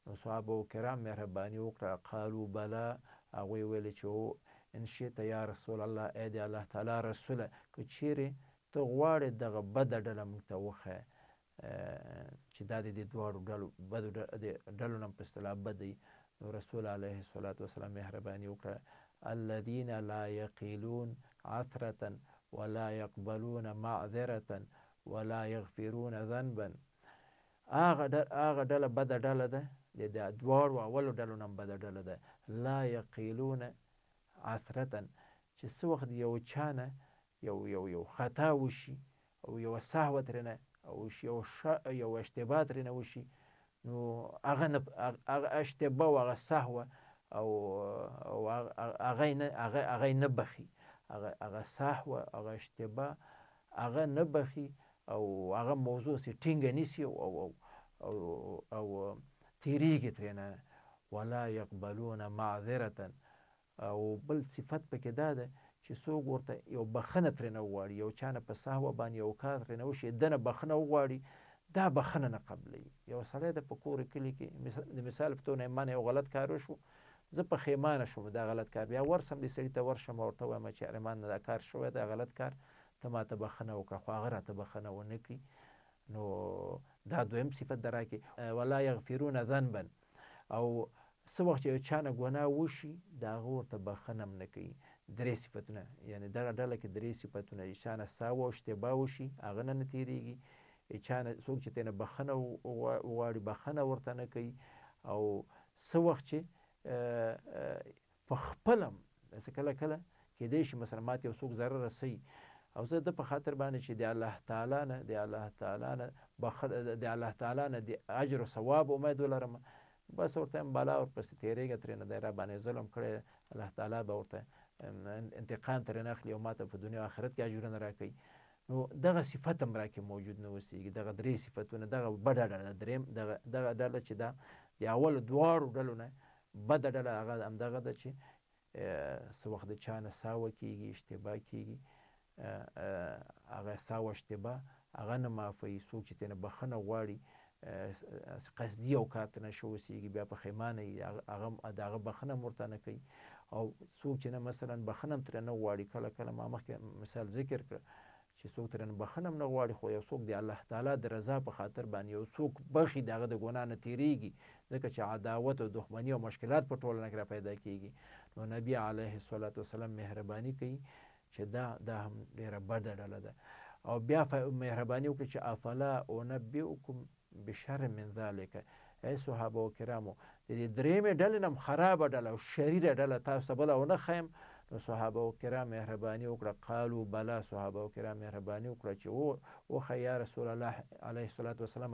نو صحابه کرام مهرباني وکړه، قالو بلا، هغوی ویلې چې هو ان شئت یا رسول الله، ای د الله تعالی رسوله، که چیرې ته غواړې دغه بده ډله موږ ته وښیه چې دا د دې دواړو بدو ډلو نه په اصطلاح بد دی. نو رسول علیه الصلاة والسلام مهرباني وکړه، الذین لا یقیلون عثرة ولا يقبلون معذرة ولا يغفرون ذنبا. هغه ډله بده ډله ده، د دواړو اولو ډلو نه بده ډله ده. لا یقیلون عثرة، چې څه وخت یو چا نه یو خطا وشي او یو سهو ترېنه وشي، یو اشتباه ترېنه وشي، نو هغه اشتباه او هغه سهوه او هغه نه بخي، هغه سهوه هغه اشتباه هغه نه بخي او هغه موضوع سي ټینګه نیسي او تیریږي ترېنه. ولا یقبلون معذرة، او بل صفت پکې دا ده چې څوک ورته یو بخښنه ترېنه وغواړي، یو چا نه په سهوه باندې یو کار ترېنه وشي، ده نه بخښنه وغواړي، دا بخښنه نه قبلوي. یو سړی د په کور کلي کې د مثال په توګه ما نه یو غلط کار وشو، زه پښیمانه شوم دا غلط کار، بیا ورسم دې سړي ته ورشم او ورته ووایم چې ما نه دا کار شوی دا غلط کار، ته ما ته بخښنه وکړه، خو هغه راته بخښنه ونه کړي. نو دا دویم صفت ده راکې ولا یغفرون ذنبا، او څه وخت چې یو چا نه ګناه وشي د هغه ورته بخښنه هم نه کوي. درې صفتونه، یعنې دغه ډله کې درې صفتونه، چا نه سهو او اشتباه وشي هغه نه تېرېږي، چا نه څوک چې ترېنه بخښنه وغواړي بخښنه ورته نه کوي، او څه وخت چې په خپله هم کله کله کېدای شي مثلا ماته یو څوک ضرر رسوي او زه د په خاطر باندې چې د الله تعالی نه د اجر او ثواب امید ولرم، بس ورته یم بالا ورپسې تېرېږه ترېنه، دی را باندې ظلم کړی، الله تعالی به ورته انتقام ترېنه اخلي او ماته په دنیا او آخرت کې اجرونه راکوي. نو دغه صفت هم راکې موجود نه اوسېږي. دغه درې صفتونه، دغه بده ډله، درېیم دغه ډله چې دا د اولو دواړو ډلو نه بده ډله هغه همدغه ده چې څه وخت د چا نه سهوه کېږي، اشتباه کېږي، هغه سهو اشتباه هغه نه معافوي. څوک چې ترېنه بخښنه غواړي، قصدي یو کار ترېنه شوسېږي، بیا پښیمانه وي، د هغه بخښنه هم ورته نه کوي. او څوک چې نه مثلا بخښنه هم ترېنه غواړي، کله کله ما مخکې مثال ذکر کړ چې څوک ترېنه بخښنه هم نه غواړي، خو یو څوک د الله تعالی د رضا په خاطر باندې یو څوک بخښي، د هغه د ګناه نه تېرېږي، ځکه چې عداوت او دښمني او مشکلات په ټولنه کې را پیدا کېږي. نو نبي علیه الصلاة والسلام مهرباني کوي چې دا هم ډېره بده ډله ده. او بیا مهرباني وکړي چې افلا انبئکم بشر من ذلک، ای صحابه و کرامو د دې درېیمې ډلې نه هم خرابه ډله او شریره ډله تاسو ته بله ونه ښیم؟ نو صحابه و کرام مهرباني وکړه، قالو بلا، صحابه و کرام مهرباني وکړه چې وښیه یا رسول الله علیه الصلاة والسلام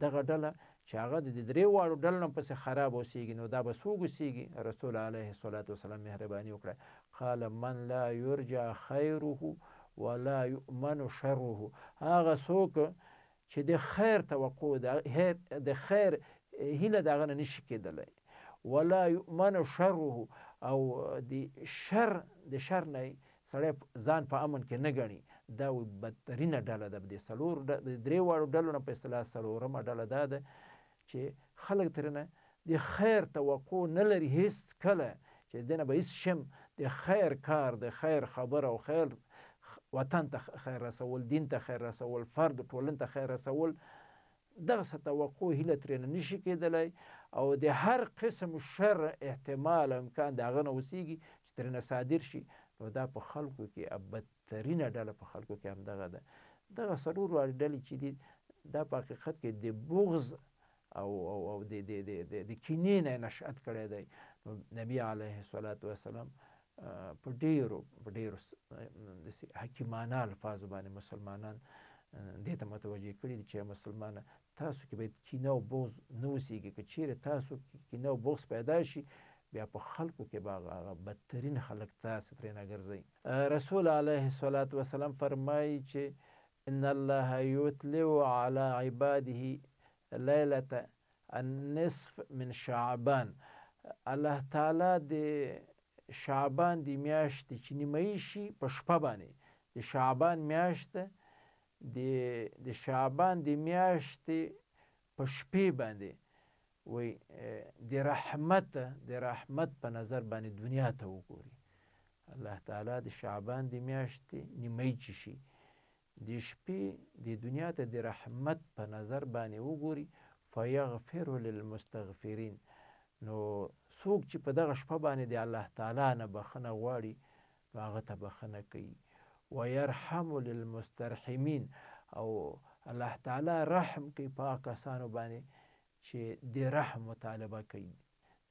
دغه ډله چې هغه د درې واړو ډلو نه پسې خراب اوسېږي، نو دا به څوک اوسېږي؟ رسول علیه الصلاة والسلام مهرباني وکړه، قال من لا یرجى خیره ولا یؤمن شره، هغه څوک چې د خیر توقع د خیر هیله د هغه نه نشي کېدلی، ولا یؤمن شره، او د شر نه سړی ځان په امن کې نه ګڼي، دا بدترینه ډله ده. د درې واړو ډلو نه په اصطلاح څلورمه ډله دا ده چې خلک ترېنه د خیر توقع نه لري هېڅ کله، چې د نه به هېڅ شم د خیر کار، د خیر خبره او خیر وطن ته خیر رسول، دین ته خیر رسول، فرد ټولنې ته خیر رسول دغسې توقع هیله ترېنه نشي کېدلی او د هر قسم شر احتمال او امکان د هغه نه اوسېږي چې ترېنه صادر شي. نو دا په خلکو کې بدترینه ډله په خلکو کې همدغه ده. دغه څلور واړه ډلې چې دي دا په حقیقت کې د بغض او د کینې نه نشأت کړی دی. نو نبي علیه الصلاة والسلام په ډېرو داسې حکیمانه الفاظو باندې مسلمانان دې ته متوجه کړي دي چې مسلمانه تاسو کې باید کینه او بغض نه اوسېږي. که چیرې تاسو کې کینه او بغض پیدا شي بیا په خلکو کې به هغه بدترین خلک تاسو ترېنه ګرځئ. رسول علیه الصلاة والسلام فرمایي چې ان الله یطلع علی عباده لیلة النصف من شعبان. الله تعالی د شعبان د میاشتې چې نیمایي شي په شپه باندې د شعبان میاشت د شعبان د میاشتې په شپې باندې وی د رحمت په نظر باندې دنیا ته وګوري. الله تعالی د شعبان د میاشتې نیمایي چې شي د شپې د دنیا ته د رحمت په نظر باندې وګوري. فیغفر للمستغفرین. نو څوک چې په دغه شپه باندې د الله تعالی نه بخښنه غواړي نو هغه ته بخښنه کوي. ویرحم للمسترحمین. او الله تعالی رحم کوي په هغه کسانو باندې چې د رحم مطالبه کوي،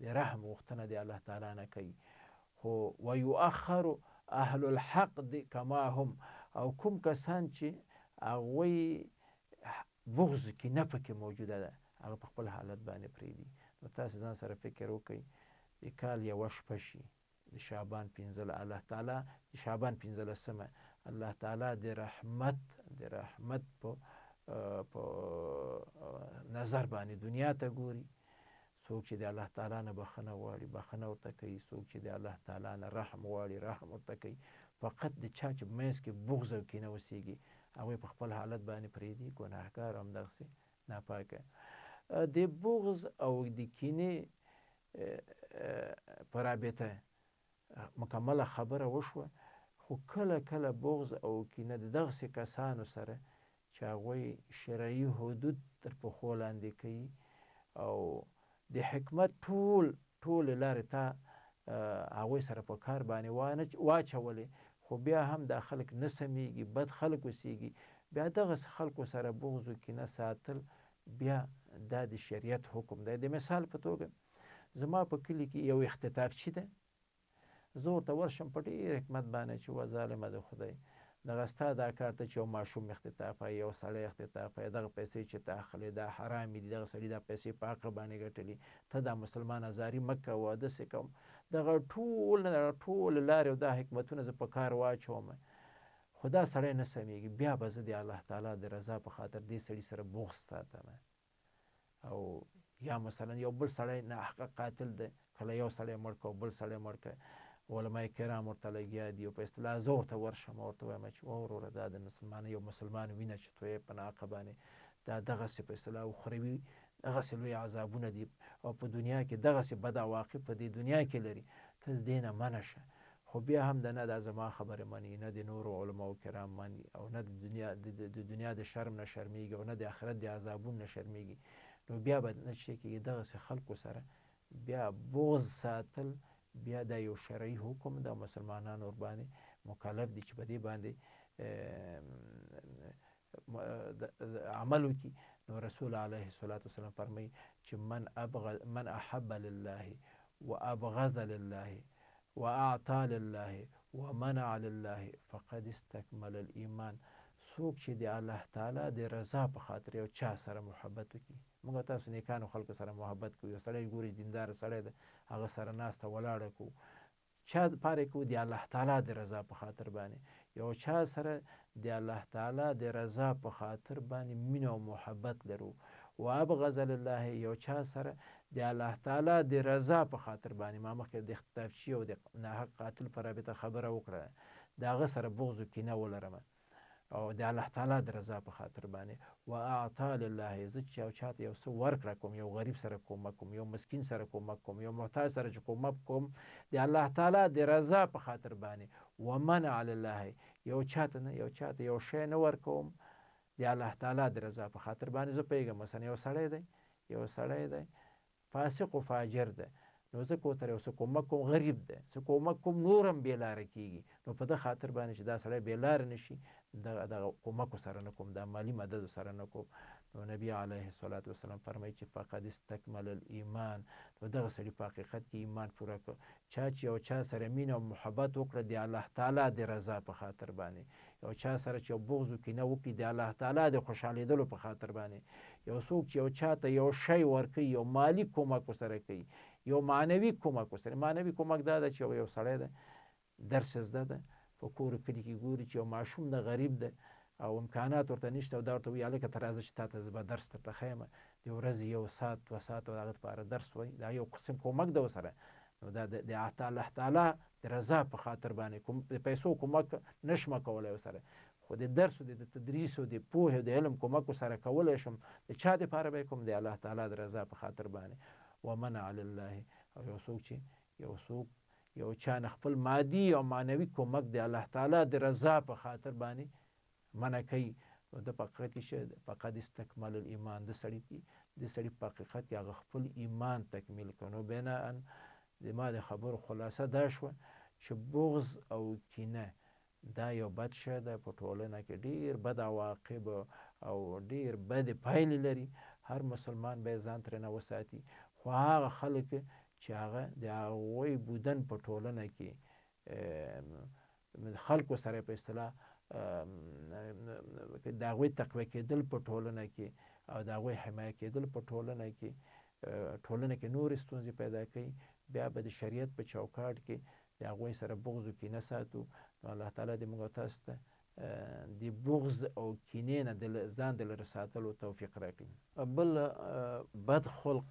د رحم غوښتنه د الله تعالی نه کوي. خو ویؤخر اهل الحق کما هم. او کوم کسان چې هغوی بغض کې نه پکې موجوده ده هغه په خپل حالت باندې پرېږدي. نو تاسو ځان سره فکر وکړئ د کال یوه شپه شي د شعبان 15 الله تعالی د شعبان 15مه الله تعالی د رحمت په نظر باندې دنیا ته ګوري. څوک چې د الله تعالی نه بخښنه غواړي بخښنه ورته کوي. څوک چې د الله تعالی نه رحم غواړي رحم ورته کوي. فقط د چا چې منځ کې بغض او کینه اوسېږي هغوی په خپل حالت باندې پرېږدي، ګناهګار او همدغسې ناپاکه. د بغض او د کینې په رابطه مکمله خبره وشوه. خو کله کله بغض او کینه د دغسې کسانو سره چې هغوی شرعي حدود تر پښو لاندې کوي او د حکمت ټولې لارې ته هغوی سره په کار باندې واچولې خو بیا هم دا خلک نه سمیږي، بد خلک اوسېږي. بیا دغسې خلکو سره بغض و کینه ساتل بیا دا د شریعت حکم دی. د مثال په توګه زما په کلي کې یو اختطافچي ده. زه ورته ورشم په ډېر حکمت باندې چې وا ظالمه د خدای دغه ستا دا کار ته چې یو ماشوم اختطاف وایي، یو سړی اختطاف وایي، دغه پیسې چې ته اخلې دا حرامې دي، دغه سړي دا پیسې په حقه باندې ګټلي، ته دا مسلمان ازاري مه کوه، داسې کوم. دغه ټولې لارې او دا حکمتونه زه په کار واچوم خو دا سړی نه سمیږي. بیا به زه د الله تعالی د رضا په خاطر دې سړي سره بغض ساتم. او یا مثلا یو بل سړی ناحقه قاتل دی، کله یو سړی مړ که او بل سړی مړ که، علماء کرام ورته لګیا دي او په اصطلاح زه ورته ورشم ورته وایم چې وروره دا د یو مسلمان وینه چې تویې په ناحقه باندې دا دغسې په اصطلاح اخروي دغسې لوی عذابونه دي او په دنیا کې دغسې بد عواقب په دې دنیا کې لري، ته د دې نه منع شه. خو بیا هم د نه دا زما خبرې مني، نه د نورو علماو کرام مني او نه د دنیا د شرم نه شرمیږي او نه د آخرت د عذابونو نه شرمیږي. نو بیا به نه شي کېږي دغسې خلکو سره بیا بغض ساتل بیا دا یو شرعي حکم ده. مسلمانان ورباندې مکلف دي چې په دې باندې عمل وکړي. نو رسول علیه الصلاة والسلام فرمایي چې من احب لله وابغض لله واعطى لله ومنع لله فقد استكمل الایمان. څوک چې د الله تعالی د رضا په خاطر یو چا سره محبت وکړي. موږ تاسو نیکانو خلکو سره محبت کوو، یو سړی ګوري دیندار سړی ده هغه سره ناسته ولاړه کوو، چا دپاره کوو؟ د الله تعالی د رضا په خاطر باندې. یو چا سره د الله تعالی د رضا په خاطر باندې مینه او محبت لرو. و ابغض لله یو چا سره د الله تعالی د رضا په خاطر باندې. ما مخکې د اختطافچي او د ناحق قاتل په رابطه خبره وکړه، د هغه سره بغض و کینه ولرم او د الله تعالی د رضا په خاطر باندې. و اعطى لله زه چې یو چاته یو څه ورکړه کوم، یو غریب سره کومک کوم، یو مسکین سره کومک کوم، یو محتاج سره چې کومک کوم د الله تعالی د رضا په خاطر باندې. و منع لله یو چاته یو شی نه ورکوم د الله تعالی د رضا په خاطر باندې. زه پوهېږم مثلا یو سړی دی فاسق و فاجر دی، نو زه که ورته یو څه کومک کوم، غریب دی، څه کومک کوم، نور هم بېلاره کېږي. نو په ده خاطر باندې چې دا سړی بېلاره نه شي، دغه کومک سره نه کوم، دا مالي مدد سره نه کوم. نو نبي علیه الصلاة والسلام فرمایي چې فقد استکمل الایمان، نو دغه سړي په حقیقت کې ایمان پوره کړ. چا چې یو چا سره مینه او محبت وکړه د الله تعالی د رضا په خاطر باندې، یو چا سره چې بغض و کینه وکړي د الله تعالی د خوشحالېدلو په خاطر باندې، یو څوک چې یو چا ته یو شی ورکوي، یو مالي کومک ورسره کوي، یو معنوي کومک ورسره. معنوي کومک دا ده چې یو سړی ده درس زده ده، په کور کلي کې ګوري چې یو ماشوم ده غریب ده او امکانات ورته نشته، او دا ورته وایي هلکه ته راځه چې تا ته زه به درس درته ښیم، د ورځې 1 ساعت 2 ساعته د هغه دپاره درس وایي، دا یو قسم کومک ده ورسره. نو دا د الله تعالی د رضا په خاطر باندې د پیسو کومک نشم کولی ورسره، خو د درس او د تدریس او د پوهې او د علم کومک ورسره کولی شم. د چا دپاره به یې کوم؟ د الله تعالی د رضا په خاطر باندې. ومنع لله، او یو څوک چې یو چا نه خپل مادي او معنوي کومک د الله تعالی د رضا په خاطر باندې منع کوي، نو د په حقیقت کې فقد استکمل الایمان، د سړي په حقیقت کې هغه خپل ایمان تکمیل کړ. نو بناء د ما د خبرو خلاصه دا شوه چې بغض او کینه دا یو بد شی ده، په ټولنه کې ډېر بد عواقب او ډېر بدې پایلې لري. هر مسلمان به یې ځان ترېنه وساتي. خو هغه خلک چې هغه د هغوی بودن په ټولنه کې خلکو سره په اصطلاح د هغوی تقویه کېدل په ټولنه کې او د هغوی حمایه کېدل په ټولنه کې نورې ستونزې پیدا کوي، بیا به د شریعت په چوکاټ کې د هغوی سره بغض و کینه ساتو. نو الله تعالی دې موږ او تاسو ته د بغض او کینې نه ځان د لرې ساتلو توفیق راکړي. بل بد خلق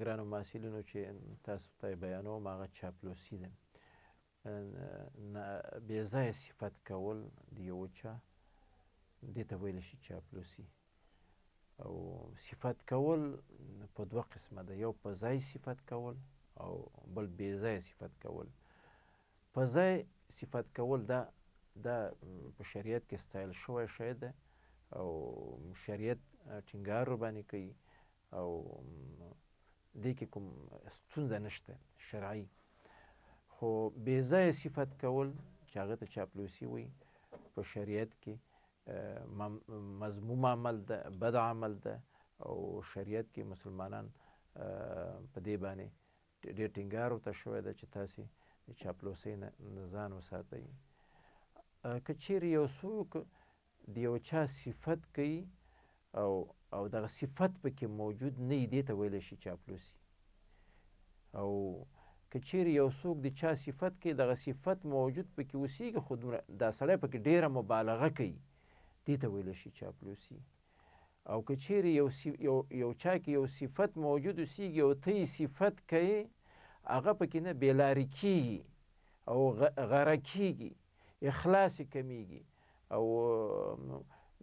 ګرانو محصلینو چې تاسو ته یې بیانوم، هغه چاپلوسي ده. بې ځایه صفت کول د یو چا، دې ته ویلی شي چاپلوسي. او صفت کول په 2 قسمه ده، یو په ځای صفت کول او بل بې ځایه صفت کول. په ځای صفت کول دا په شریعت کې ستایل شوی شی ده او شریعت ټینګار ورباندې کوي او دې کې کوم ستونزه نشته شرعي. خو بې ځایه صفت کول چې هغه ته چاپلوسي وایي، په شریعت کې مذموم عمل ده، بد عمل ده او شریعت کې مسلمانان په دې باندې ډېر ټینګار ورته شوی ده چې تاسې د چاپلوسۍ نه ځان وساتئ. که چیرې یو څوک د یو چا صفت کوي او دغه صفت پکې موجود نه وي، دې ته ویلی شي چاپلوسي. او که چیرې یو څوک د چا صفت کوي، دغه صفت موجود پکې اوسېږي خو دا سړی پکې ډېره مبالغه کوي، دې ته ویلی شي چاپلوسي. او که چیرې یو چا کې یو صفت موجود اوسېږي او ته یې صفت کوي، هغه پکې نه بېلارې کېږي او غره کېږي، اخلاص یې کمیږي او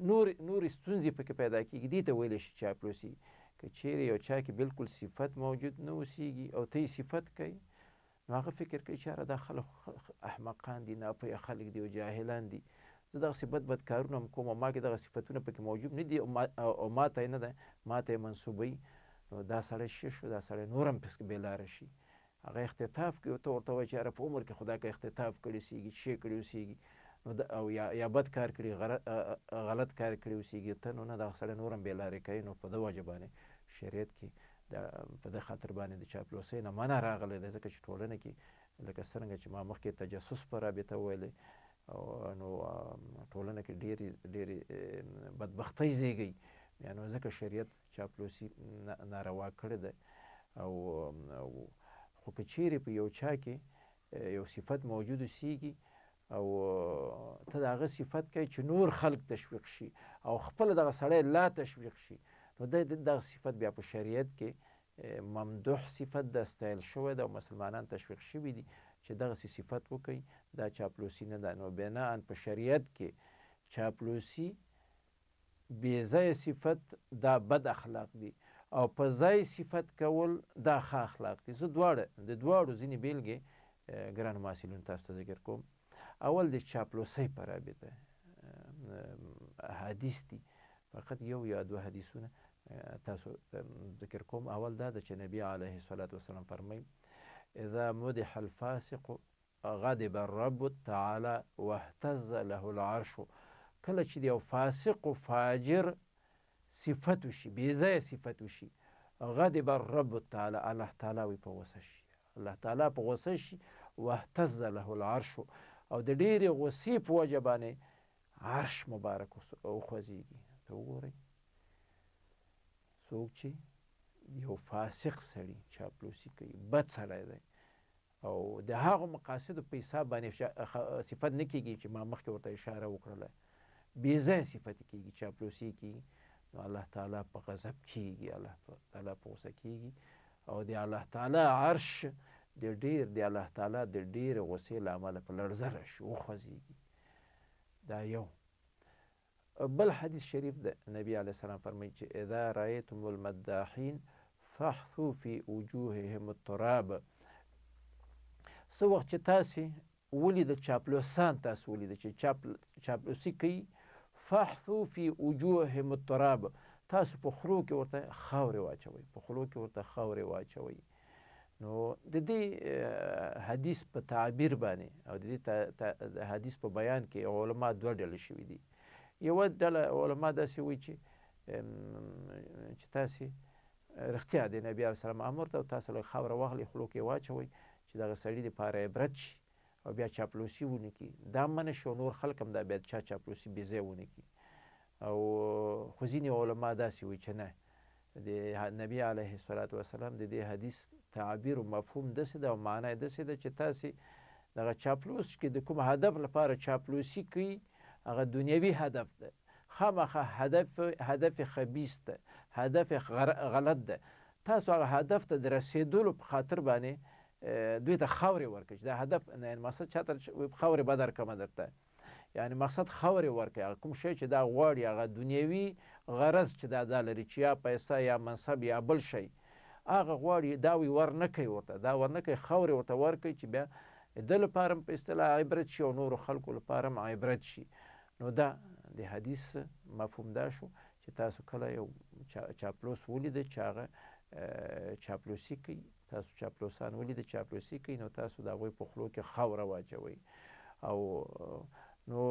نورې ستونزې پکې پیدا کېږي، دې ته ویلی شي چاپلوسي. که چیرې یو چا کې بالکل صفت موجود نه اوسېږي او ته یې صفت کوي، نو هغه فکر کوي چې یاره دا خلک احمقان دي، ناپوهه خلک دي او جاهلان دي، زه دغسې بد کارونه هم کوم او ما کې دغه صفتونه پکې موجود نه دي او ما ته یې نه ده، ما ته یې منسوبوي. نو دا سړی څه شو؟ دا سړی نور هم پسې بېلاره شي، هغه اختطاف کوي او ته ورته وایي چې یاره په عمر کې خو دا که اختطاف کړی اوسېږي، څه کړي اوسېږي، او یا بد کار کړي، غلط کار کړي اوسېږي، ته نو نه دغه سړی نور هم بېلارې کوي. نو په ده وجه باندې شریعت کې په دې خاطر باندې د چاپلوسۍ نه منع راغلی دی، ځکه چې ټولنه کې لکه څرنګه چې ما مخکې تجسس په رابطه ویلی، نو ټولنه کې ډېرې بدبختۍ زېږوي. نو ځکه شریعت چاپلوسي ناروا کړې ده. او خو که چیرې په یو چا کې یو صفت موجود اوسېږي او ته د هغه صفت کوي چې نور خلک تشویق شي او خپله دغه سړی لا تشویق شي، نو دغه صفت بیا په شریعت کې ممدوح صفت ده، ستایل شوی ده او مسلمانان تشویق شوي دي چې دغسې صفت وکوي، دا چاپلوسي نه ده. نو بناء په شریعت کې چاپلوسي، بې ځایه صفت دا بد اخلاق دي او په ځای صفت کول دا ښه اخلاق دي. زه د دواړو ځینې بېلګې ګرانو محصلینو تاسو ته ذکر کوم. اول د چاپلوسۍ په رابطه حدیث دي، فقط یو یا دوه حدیثونه تاسو ذکر کوم. اول دا ده چې نبی علیه الصلاة والسلام فرمایي اذا مدح الفاسق غضب الرب تعالی واهتز له العرش. کله چې د یو فاسق و فاجر صفت وشي، بېځایه صفت وشي، غضب الرب تعالی، الله تعالی وي په غوسه شي، الله تعالی په غوسه شي، واهتز له العرش، او د ډېرې غوسې په وجه باندې عرش مبارک وخوځېږي. ته وګورئ څوک چې یو فاسق سړي چاپلوسي کوي، بد سړی دی، او د هغو مقاصدو په حساب باندې صفت نه کېږي چې ما مخکې ورته اشاره وکړله، بېځایه صفت کېږي، چاپلوسي کېږي، نو الله تعالی په غضب کېږي، الله تعالی په غوسه کېږي، او د الله تعالی عرش د الله تعالی د ډېرې غوسې له امله په لړزه راشي، وخوځېږي. دا یو. بل حدیث شریف د نبی علیه السلام فرمایي چې اذا رأیتم المداحین فاحثوا فی وجوههم التراب. څه وخت چې تاسې ولیده چاپلوسان، تاسو ولیده چې چاپلوسي کوي، فاحثوا فی وجوههم التراب، تاسو په خولو کې ورته خاورې واچوئ، په خولو کې ورته خاورې واچوئ. نو د دې حدیث په تعبیر باندې او د دې حدیث په بیان کې علما دوه ډلې شوي دي. یوه ډله علما داسې وایي چې تاسې رښتیا د نبي علیه السلام امر ته تاسو لږ خاوره واخلئ، خولو کې واچوئ چې دغه سړي دپاره عبرت شي او بیا چاپلوسي ونه کړي. دا منع شي او نور خلک هم دا بیا چا چاپلوسي بې ځایه ونه کړي. او خو ځینې علما داسې وایي چې نه، د نبي علیه الصلاة والسلام د دې حدیث تعبیر و مفهوم داسې ده او معنا یې داسې ده چې تاسې دغه چاپلوس چې د کوم هدف لپاره چاپلوسي کوي، هغه دنیوي هدف ده، خامخا هدف خبیث ده، هدف غلط ده. تاسو هغه هدف ته د رسېدلو په خاطر باندې دوی ته خاورې ورکړئ چې دا هدف مقصد چاته خاورې به درکړمه درته، یعنی مقصد خاورې ورکړئ. هغه کوم شی چې دا غواړي، هغه دنیوي غرض چې دا لري، چې یا پیسه یا منصب یا بل شی، هغه غواړي دا وی ورنه کوي، ورته دا ورنه کوي، خاورې ورته ورکړئ چې بیا د لپاره هم په اصطلاح عبرت شي او نورو خلکو لپاره هم عبرت شي. نو دا د حدیث مفهوم دا شو چې تاسو کله یو چاپلوس ولیده چې هغه چاپلوسي کوي، تاسو چاپلوسان ولیده چاپلوسي کوي، نو تاسو د هغوی په خولو کې خاوره واچوئ. او نو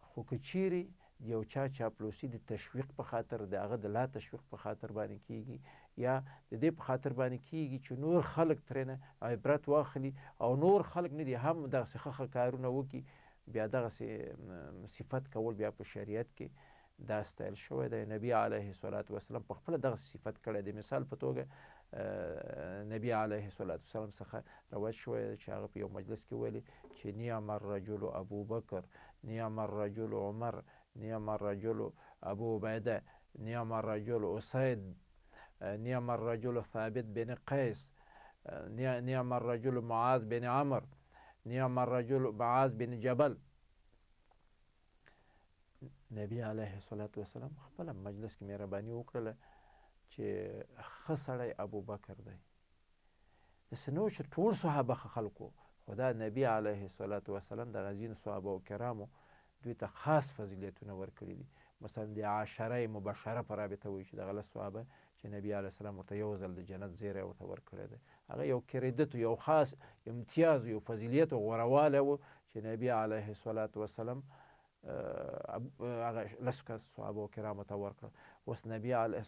خو که چیرې د یو چا چاپلوسي د تشویق په خاطر، د هغه د لا تشویق په خاطر باندې کېږي، یا د دې په خاطر باندې کېږي چې نور خلک ترېنه عبرت واخلي او نور خلک نه دي هم دغسې ښه کارونه وکړي، بیا دغسې صفت کول بیا په شریعت کې دا ستایل شوی دی. نبی علیه الصلاة والسلام په خپله دغسې صفت کړی دی. مثال په توګه نبی علیه الصلاة والسلام څخه روایت شوی دی چې هغه په یو مجلس کې ویلي چې نعم الرجل ابوبکر، نعم الرجل عمر، نعم الرجل ابو عبیده، نعم الرجل اسید، نعم الرجل ثابت بن قیس، نعم الرجل معاذ بن عمر، نعم الرجل معاذ بن جبل. نبی علیه الصلاة والسلام خپله مجلس کې مهرباني وکړله چې ښه سړی ابوبکر دی. داسې نه و چې ټول صحابه ښه خلک وو، خو دا نبی علیه الصلاة والسلام دغه ځینو صحابه کرامو دوی ته خاص فضیلتونه ورکړي دي. مثلا د عشره مبشره په رابطه وایي چې دغه لس صحابه چې نبی علیه السلام ورته یو ځل د جنت زیری ورته ورکړی دی، هغه یو کریډټ، یو خاص امتیاز، یو فضیلت او غوروالی و چې نبی علیه الصلاة والسلام هغه لس کس صحابه کرامو ته ورکړل. اوس نبی علیه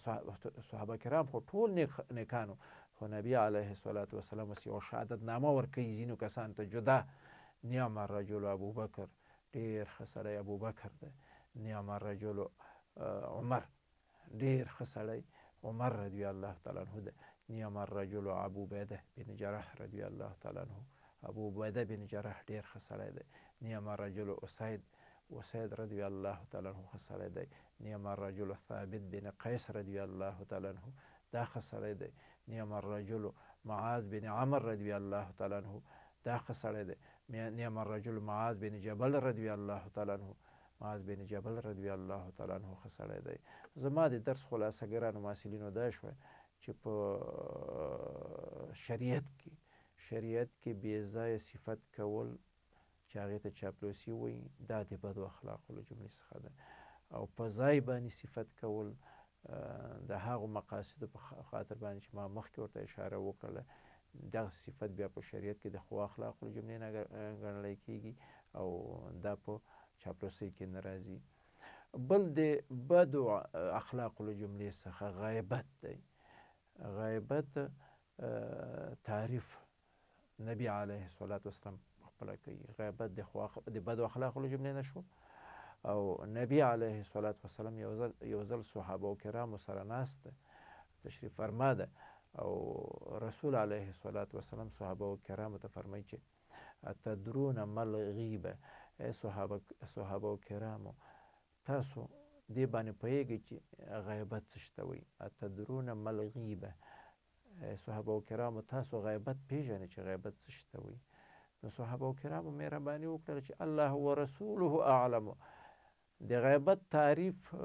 صحابه کرام خو ټول نیکانو، خو نبی علیه الصلاة والسلام اوس یوه شهادتنامه ورکوي ځینو کسانو ته جدا. نعم الرجل ابوبکر، ډېر ښه سړی ابوبکر دی. نعم الرجل عمر، ډېر ښه سړی عمر رضی الله تعالی عنه دی. نعم الرجل ابو عبیده بن جراح رضی الله تعالی عنه، ابو عبیده بن جراح ډېر ښه سړی دی. نعم الرجل اسید رضی الله تعالی عنه ښه سړی دی. نعم الرجل ثابت بن قیس رضی الله تعالی عنه، دا ښه سړی دی. نعم الرجل معاذ بن عمر رضی الله تعالی عنه، دا ښه سړی دی. نعم الرجل معاذ بن جبل رضی الله تعالی عنه، معاذ بن جبل رضی الله تعالی عنه ښه سړی دی. زما د درس خلاصه ګرانو محصلینو دا شوه چې په شریعت کې بې ځایه صفت کول چې هغې ته چاپلوسي وایي، دا د بدو اخلاقو له جملې څخه ده. او په ځای باندې صفت کول د هغو مقاصدو په خاطر باندې چې ما مخکې ورته اشاره وکړله دغه صفت بیا په شریعت کې د ښو اخلاقو له جملې نه ګڼلی کېږي او دا په چاپلوسۍ کې نه راځي. بل د بدو اخلاقو له جملې څخه غیبت دی. غیبت تعریف نبی علیه الصلاة والسلام خپله کوي. غیبت د بدو اخلاقو له جملې نه شو او نبی علیه الصلاة والسلام یو ځل صحابه و کرامو سره ناست ده، تشریف فرما ده او رسول علیه الصلاة والسلام صحابه و کرامو ته فرمایي چې اتدرون ما الغیبه، ای صحابه و کرامو تاسو دې باندې پوهیږئ چې غیبت څه شته وایي. اتدرون ما الغیبه، ای صحابه و کرامو تاسو غیبت پیژنئ چې غیبت څه شته وایي. نو صحابه و کرامو مهرباني وکړله چې الله و رسوله اعلم. د غیبت تعریف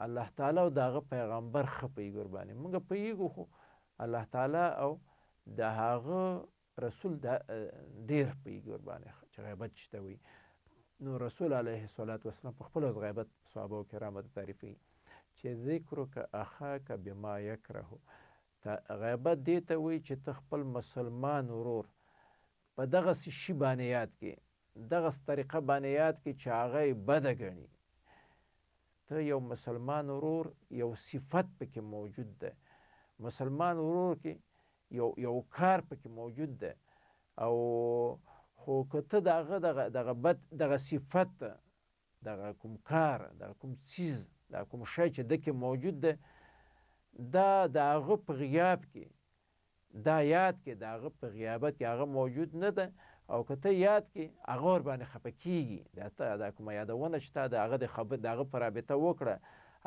الله تعالی او د هغه پیغمبر ښه پوهیږي ورباندې. موږ پوهیږو خو الله تعالی او د هغه رسول ډېر پوهیږي ورباندې چې غیبت شته وایي. نو رسول علیه الصلاة والسلام په خپله غیبت صحابه و کرامو ته تعریفوي چې ذکرک اخاک بما یکره. غیبت دې ته وایي چې ته خپل مسلمان ورور په دغسې شي باندې یاد کړې، دغسې طریقه باندې یاد کړې چې هغه یې بده ګڼي. ته یو مسلمان ورور یو صفت پکې موجود ده، مسلمان ورور کې یو کار پکې موجود ده او خو که ته د هغه دغه صفت دغه کوم کار دغه کوم څیز دغه کوم شی چې ده کې موجود ده دا د هغه په غیاب کې دا یاد کې د هغه په غیابت کې هغه موجود نه ده او که ته یاد کې هغه ورباندې خفه کېږي. دا کومه یادونه چې تا د هغه په رابطه وکړه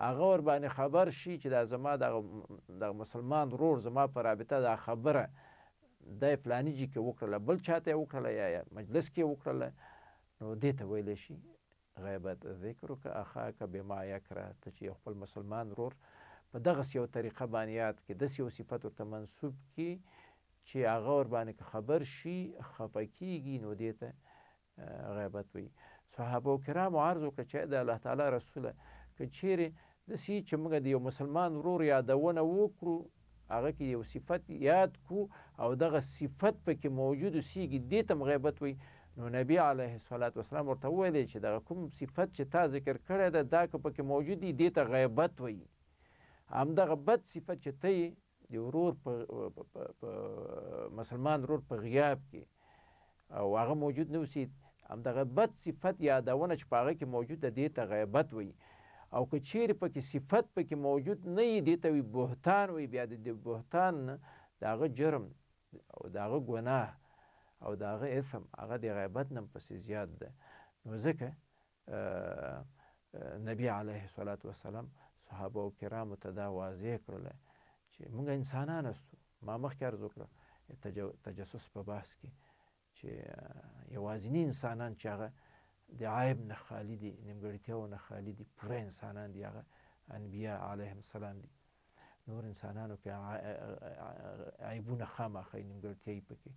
هغه ورباندې خبر شي چې دا زما دغه مسلمان ورور زما په رابطه دا خبره دا یې فلاني جي کې وکړله، بل چا ته یې وکړله یا مجلس کې یې وکړله، نو دې ته ویلی شي غیبت. ذکرک اخاک بما یکره، ته چې یو خپل مسلمان ورور په دغسې یو طریقه باندې یاد کړي، داسې یو صفت ورته منسوب کړي چې هغه ورباندې که خبر شي خفه کېږي، نو دې ته غیبت وایي. صحابه و کرامو عرض وکړه چې د الله تعالی رسوله که چیرې داسې چې موږ د یو مسلمان ورور یادونه وکړو هغه کې یو صفت یاد کړو او دغه صفت پکې موجود اوسېږي دې ته غیبت وایي. نو نبی علیه الصلاة والسلام ورته وویلی چې دغه کوم صفت چې تا ذکر کړی ده دا که پکې موجود دی دې ته غیبت وایي. همدغه بد صفت چې ته یې د ورور په مسلمان ورور په غیاب کې او هغه موجود نه اوسي، همدغه بد صفت یادونه چې په هغه کې موجود ده دې ته غیبت وایي. او که چیرې پکې صفت پکې موجود نه وي دې ته وایي بهتان وایي. بیا د بهتان نه د هغه جرم او د هغه ګناه او د هغه اثم هغه د غیبت نه پسې زیات ده. نو ځکه نبی علیه الصلاة والسلام صحابه و کرامو ته دا واضح کړله چې موږ انسانان هستو. ما مخکې عرض وکړه تجسس په بحث کې چې یوازیني انسانان چې هغه د عیب نه خالي دي، نیمګړتیاو نه خالي دي، پوره انسانان دي هغه انبیا علیهم السلام دي. نور انسانانو کې عیبونه خامخا نیمګړتیاوې پکې.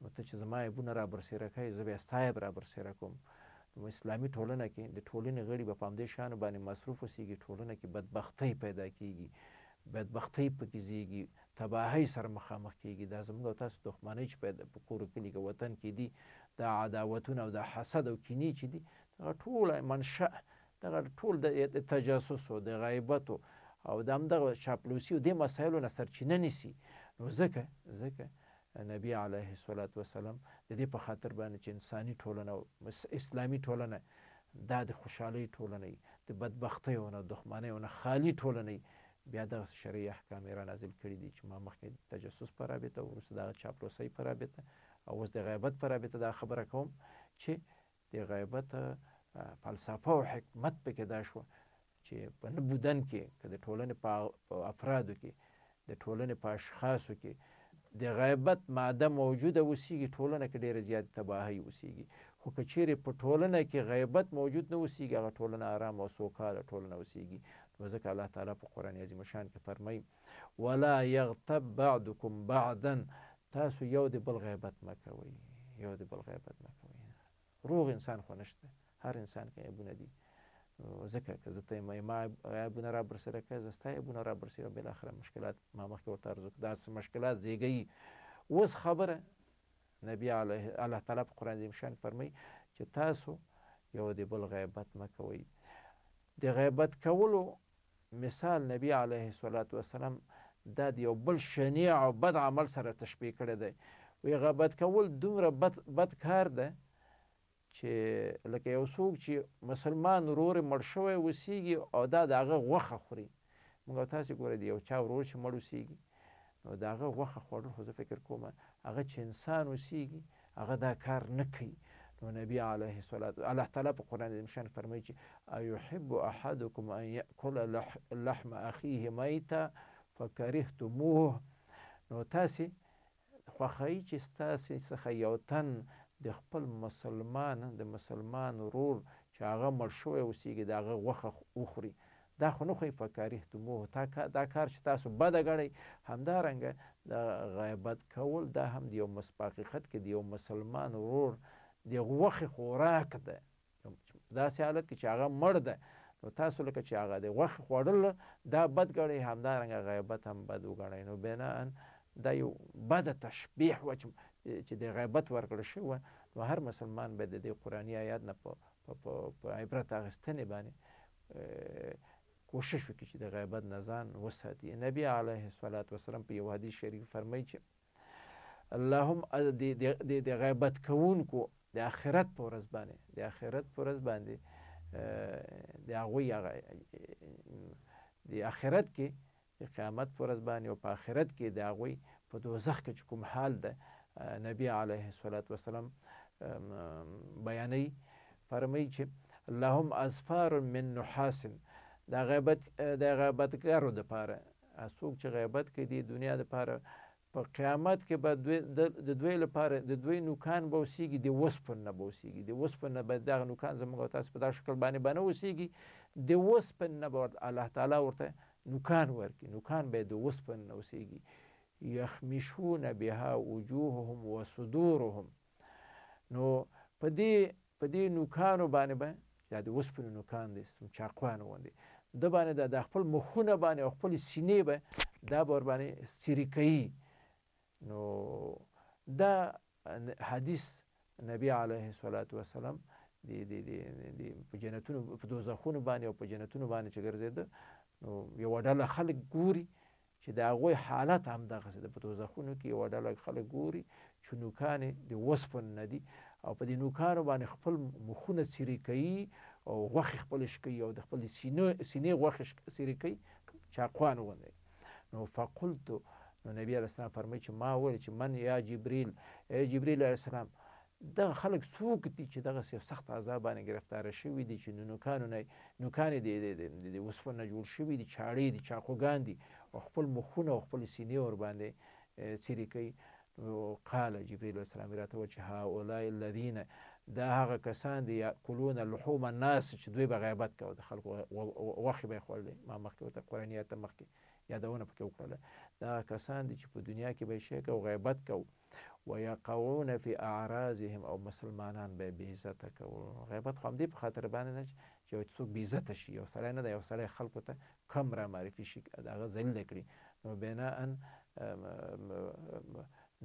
نو ته چې زما عیبونه را برسېره کوې زه بیا ستا عیب را برسېره کوم. نو اسلامي ټولنه کې د ټولنې غړي به په همدې شیانو باندې مصروف اوسېږي، ټولنه کې بدبختۍ پیدا کېږي، بدبختۍ پکې زیږي، تباهۍ سره مخامخ کېږي. دا زموږ او تاسو دښمنۍ چې په کور و کلي کې وطن کې دي، دا عداوتونه او دا حسد او کینې چې دي دغه ټوله منشأ دغه ټول د تجسسو د غیبتو او د همدغه چاپلوسي او دې مسایلو نه سرچینه نیسي. نو ځکه نبی علیه الصلاة والسلام د دې په خاطر باندې چې انساني ټولنه او اسلامي ټولنه دا د خوشحالۍ ټولنه وي، د بدبختیو نه دښمنیو نه خالي ټولنه وي، بیا دغه شرعي احکام یې را نازل کړي دي چې ما مخکې تجسس په رابطه وروسته دغه چاپلوسۍ په رابطه او اوس د غیبت په رابطه دا خبره کوم چې د غیبت فلسفه او حکمت پکې دا شوه چې په نه بودن کې که د ټولنې په افرادو کې د ټولنې په اشخاصو کې د غیبت ماده موجوده اوسېږي ټولنه کې ډېره زیاتې تباهۍ اوسېږي. خو که چیرې په ټولنه کې غیبت موجود نه اوسېږي هغه ټولنه ارامه او سوکاله ټولنه اوسېږي. نو ځکه الله تعالی په قرآن عظیم شان کې فرمایي ولا یغتب بعضکم بعضا، تاسو یو د بل غیبت مه کوئ، یو د بل غیبت مه کوئ. روغ انسان خو نشته، هر انسان کې عیبونه دي. ځکه که زه ته ما عیبونه را برسېره کړې زه ستا عیبونه را برسېره بالاخره مشکلات ما مخکې ورته عرض وکړو دا مشکلات زېږوي. اوس خبره نبي الله تعالی په قرآن عظیم شان فرمایي چې تاسو یو د بل غیبت مه کوئ. د غیبت کولو مثال نبی علیه الصلاة والسلام دا د یو بل شنیع او بد عمل سره تشبیه کړی دی. وایي غیبت کول دومره بد کار ده چې لکه یو څوک چې مسلمان ورور مړ شوی اوسیږي او دا د هغه غوښه خوري. موږ او تاسې ګورئ د یو چا ورور چې مړ اوسیږي نو د هغه غوښه خوړل خو زه فکر کوم هغه چې انسان اوسیږي هغه دا کار نه کوي. نو نبی علیه الصلاة الله تعالی په قرآن عظیم شان فرمایي چې ایحب احدکم ان یأکل لحم اخیه میتا فکرهتموه. نو تاسې خوښوئ چې ستاسې څخه یو تن د خپل مسلمان ورور چې هغه مړ شوی اوسیږي د هغه غوښه وخوري. دا خو نه خوئ فکرهتموه دا کار چې تاسو بده ګڼئ. همدارنګه د غیبت کول دا هم د یو په حقیقت کې د یو مسلمان ورور د غوښې خوراک ده داسې حالت کې چې هغه مړ ده نو تاسو لکه چې هغه د غوښې خوړل دا بد ګڼئ همدارنګه غیبت هم بد وګڼئ. نو بناء دا یو بده تشبیح وه چې د غیبت ورکړل شوې نو هر مسلمان باید د دې قرآني آیات نه په عبرت اخیستنې باندې کوشش وکړي چې د غیبت نه ځان وساتي. نبی علیه الصلاة والسلام په یو حدیث شریف فرمایي چې اللهم د غیبت کوونکو د آخرت په ورځ باندې د هغوی د آخرت کې د قیامت په ورځ باندې او په آخرت کې د هغوی په دوزخ کې چې کوم حال ده نبی علیه الصلاة والسلام بیانوي فرمایي چې اللهم اظفار من نحاس د غیبتګرو دپاره څوک چې غیبت کوي د دنیا دپاره په قیامت کې به د دوی لپاره د دوی نوکان به اوسیږي د وسپن نه به اوسیږي د وسپن نه به دغه نوکان زموږ او تاسو په دغه شکل باندې به نه اوسیږي د وسپن نه به الله تعالی ورته نوکان ورکړي. نوکان به د وسپن نه اوسیږي. یخمشون بها وجوههم وصدورهم. نو په دې نوکانو باندې به یا د وسپنې نوکان دي چاقوانو غوندې د باندې د خپل مخونه باندې او خپل سینې به دا به ورباندې څیرې کوي. نو دا حدیث نبی علیه الصلاة والسلام په جنتونو په دوزخونو باندې او په جنتونو باندې چې ګرځېده نو یوه ډله خلک ګوري چې د هغوی حالت همدغسې ده. په دوزخونو کې یوه ډله خلک ګوري چې نوکانې د وسپن نه دي او په دې نوکانو باندې خپل مخونه څیرې کوي او غوښې خپلې شکوي او د خپل سینې غوښې څیرې کوي چاقوانو غوندې. نو فقلتو نو نبی علیه السلام فرمایي چې ما وویل چې من یا جبریل ای جبریل علیه السلام دغه خلک څوک دي چې دغسې سخت عذاب باندې ګرفتاره شوي دي چې نوکانې د وسپن نه جوړ شوي دي چاړې دي چاقوګان دي او خپل مخونه او خپل سینې ورباندې څیرې کوي. قال جبریل علیه السلام راته وویل چې هؤلاء الذین دا هغه کسان دي یاکلون لحوم الناس چې دوی به غیبت کوه د خلکو غوښې به یې خوړلې. ما مخکې ورته قرآني آیت مخکې یادونه پکې وکړله. دا کسان دي چې په دنیا کې به یې شی کوو غیبت کوو ویقعون فی اعراضهم او مسلمانان به یې بې عزته کوو. غیبت خو همدې په خاطر باندې نه چې یو څوک بې عزته شي. یو سړی نه ده یو سړی خلکو ته کم را معرفي شي د هغه ذلیله کړي. نو بناء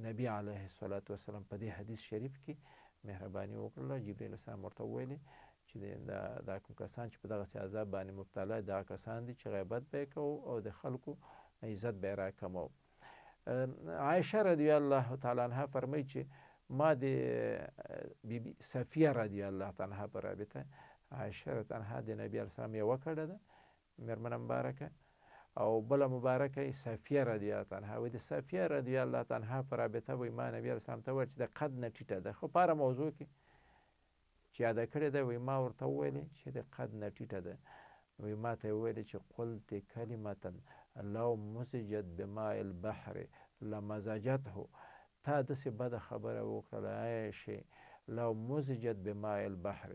نبی علیه الصلاة والسلام په دې حدیث شریف کې مهرباني وکړله. جبریل السلام ورته وویلې چې دا کوم کسان چې په دغسې عذاب باندې مبتلا دا کسان دي چې غیبت به یې کوو او د خلکو عزت به یې راکمو. عایشه رضی الله تعالی عنها فرمایي چې ما د بیبي صفیه رضی الله تعالی عنها په رابطه عایشه رضی الله عنها د نبی علیه السلام یوه کړه ده مېرمنه مبارکه او بله مبارکه صفیه رضی الله تعالی عنها. وایي د صفیه رضی الله تعالی عنها په رابطه وایي ما نبی علیه السلام ته وویل چې د قد نه ټیټه ده. خو په هره موضوع کې چې یاده کړې ده وایي ما ورته وویلې چې د قد نه ټیټه ده. وایي ما ته یې وویلې چې قلت کلمة لو مزجت بماء البحر لمزجته. تا داسې بده خبره وکړله عایشې لو مزجت بماء البحر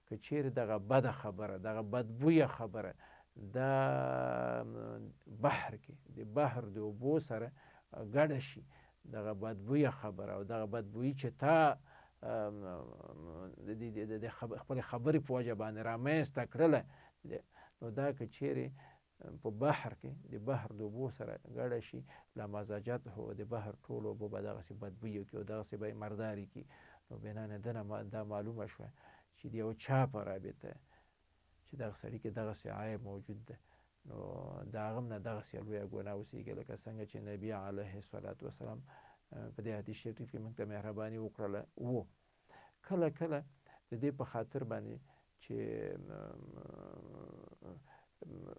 که چیرې دغه بده خبره دغه بدبویه خبره دا بحر کې د بحر د اوبو سره ګډه شي دغه بدبویه خبره او دغه بدبویي چې تا د خپلې خبرې په وجه باندې رامنځته کړله. نو دا که چیرې په بحر کې د بحر د اوبو سره ګډه شي، لا مزاجاته د بحر ټولو اوبه به دغسې بدبویه کړي او دغسې به یې مردارې کړي. نو بنان دنه دا معلومه شوه چې د یو چا په رابطه چې دغه سړي کې دغسې عیب موجود ده، نو د هغه نه دغسې لویه ګناه اوسېږي. لکه څنګه چې نبي علیه الصلاة وسلام په دې حدیث شریف کې موږ ته مهرباني وکړله. کله کله د دې په خاطر باندې چې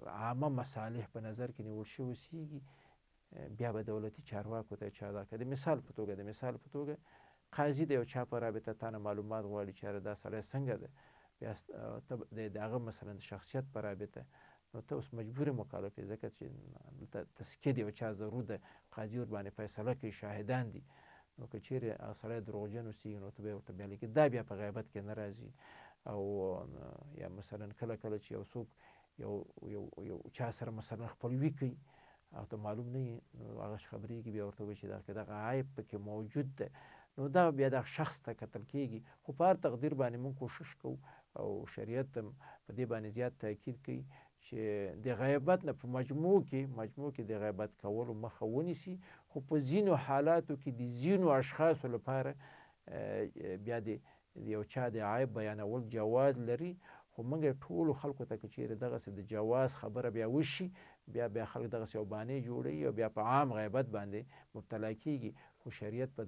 عامه مصالح په نظر کې نیول شوي اوسېږي، بیا به دولتي چارواکو ته چا د مثال په توګه قاضي د یو چا په رابطه تا نه معلومات غواړي چې یاره دا سړی څنګه ده، بیا ته د هغه مثلا د شخصیت په رابطه، نو ته اوس مجبور مکلف یې، ځکه چې تزکیه د یو چا ضرور ده، قاضي ورباندې فیصله کوي، شاهدان دي. نو که چیرې هغه سړی دروغجن اوسېږي نو ته به یې ورته بیا لیکي، دا بیا په غیبت کې نه راځي. او یا مثلا کله چې یو څوک یو چا سره مثلا خپلوي کوي او ته معلوم نه یې، نو هغه خبرېږي، بیا ورته وایي چې دغه عیب پکې موجود ده، نو دا بیا دغه شخص ته کتل کېږي. خو په هر تقدیر باندې موږ کوشش کوو او شریعت په دې باندې زیات تاکید کوي چې د غیبت نه په مجموع کې د غیبت کولو مخه ونیسي. خو په ځینو حالاتو کې د ځینو اشخاصو لپاره بیا د یو چا د عیب بیانول جواز لري. خو موږ ټولو خلکو ته که چیرې دغسې د جواز خبره بیا وشي، بیا خلک دغسې یو بانې جوړوي او بیا په عام غیبت باندې مبتلا کېږي. خو شریعت په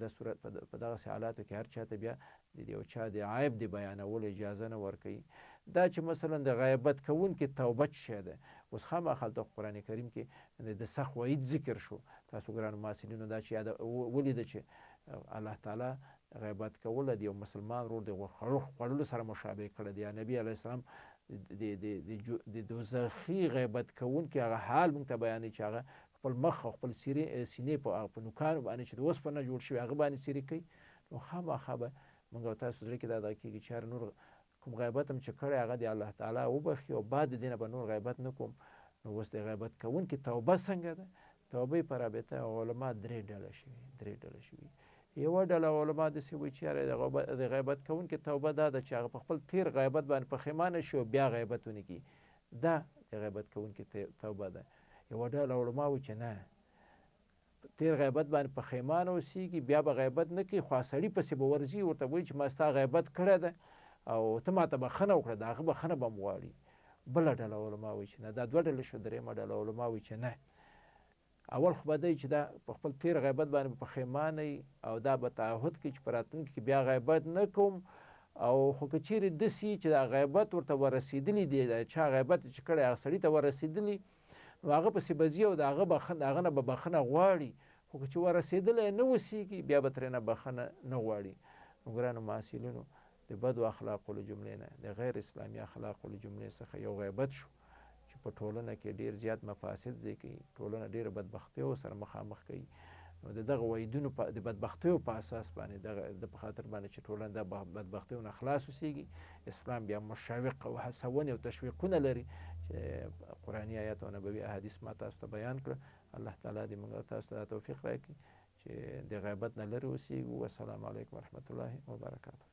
دغسې حالاتو کې هر چا ته بیا د یو چا د عیب د بیانولو اجازه نه ورکوي. دا چې مثلا د غیبت کوونکي توبه څه شی ده، اوس خامخا هلته قرآن کریم کې د سخت وعید ذکر شو. تاسو ګرانو محصلینو دا چې ولیده چې الله تعالی غیبت کول د یو مسلمان ورور د خوړلو سره مشابه کړی دی. نبی علیه السلام د دوزخي غیبت کوونکي هغه حال موږ ته بیانوي چې هغه خپل مخ او خپل سینې په نوکانو باندې چې د اوسپنه جوړ شوي هغه باندې څیرې کوي. نو خامخا به موږ او تاسو زړه کې دا کېږي چې هر نور کوم غیبت هم چې کړی هغه د الله تعالی وبخي او بعد د دې نه به نور غیبت نه کوم. نو اوس د غیبت کوونکي توبه څنګه ده؟ توبې په رابطه علما درې ډله شوي. یوه ډله علما داسې وایي چې د غیبت کوونکي توبه دا ده چې هغه په خپل تیر غیبت باندې پښیمانه شي او بیا غیبت ونه کړي، دا د غیبت کوونکي توبه ده. یوه ډله علما وایي چې نه، تیر غیبت باندې پښیمانه اوسېږي، بیا به غیبت نه کوي، خو سړي پسې به ورځي، ورته وایي چې ما ستا غیبت کړی ده او ته ماته بښنه وکړه، د هغه بښنه به م غواړي. بله ډله علما وایي چې نه. دا دوه ډلې شو. درېیمه ډله علما وایي چې نه، اول خو به دی چې دا په خپل تیر غیبت باندې پښیمانه وي او دا به تعهد کوي چې په راتلونکي کې بیا غیبت نه کوم. او خو که چیرې داسې چې دا غیبت ورته ورسېدلی دی، چا غیبت چې کړی هغه سړي ته ورسېدلی، نو هغه پسې به ځي او د هغه نه به بښنه غواړي. خو که چې ورسېدلی نه اوسېږي بیا به ترېنه بښنه نه غواړي. نو ګرانو محصلینو، د بدو اخلاقو له جملې نه، د غیر اسلامي اخلاقو له جملې څخه یو غیبت شو چې په ټولنه کې ډیر زیات مفاسد زېږوي، ټولنه ډیره بدبختیو سره مخامخ کوي. نو د دغه وعیدونو د بدبختیو په اساس باندې د په خاطر باندې چې ټولنه د بدبختیو نه خلاص اوسېږي، اسلام بیا مشوق او هڅونې او تشویقونه لري چې قرآني آیات او نبوي احادیث ما تاسو ته بیان کړه. الله تعالی دې موږ تاسو ته توفیق راکړي چې د غیبت نه لرې اوسېږو. والسلام علیکم ورحمة الله وبرکاته.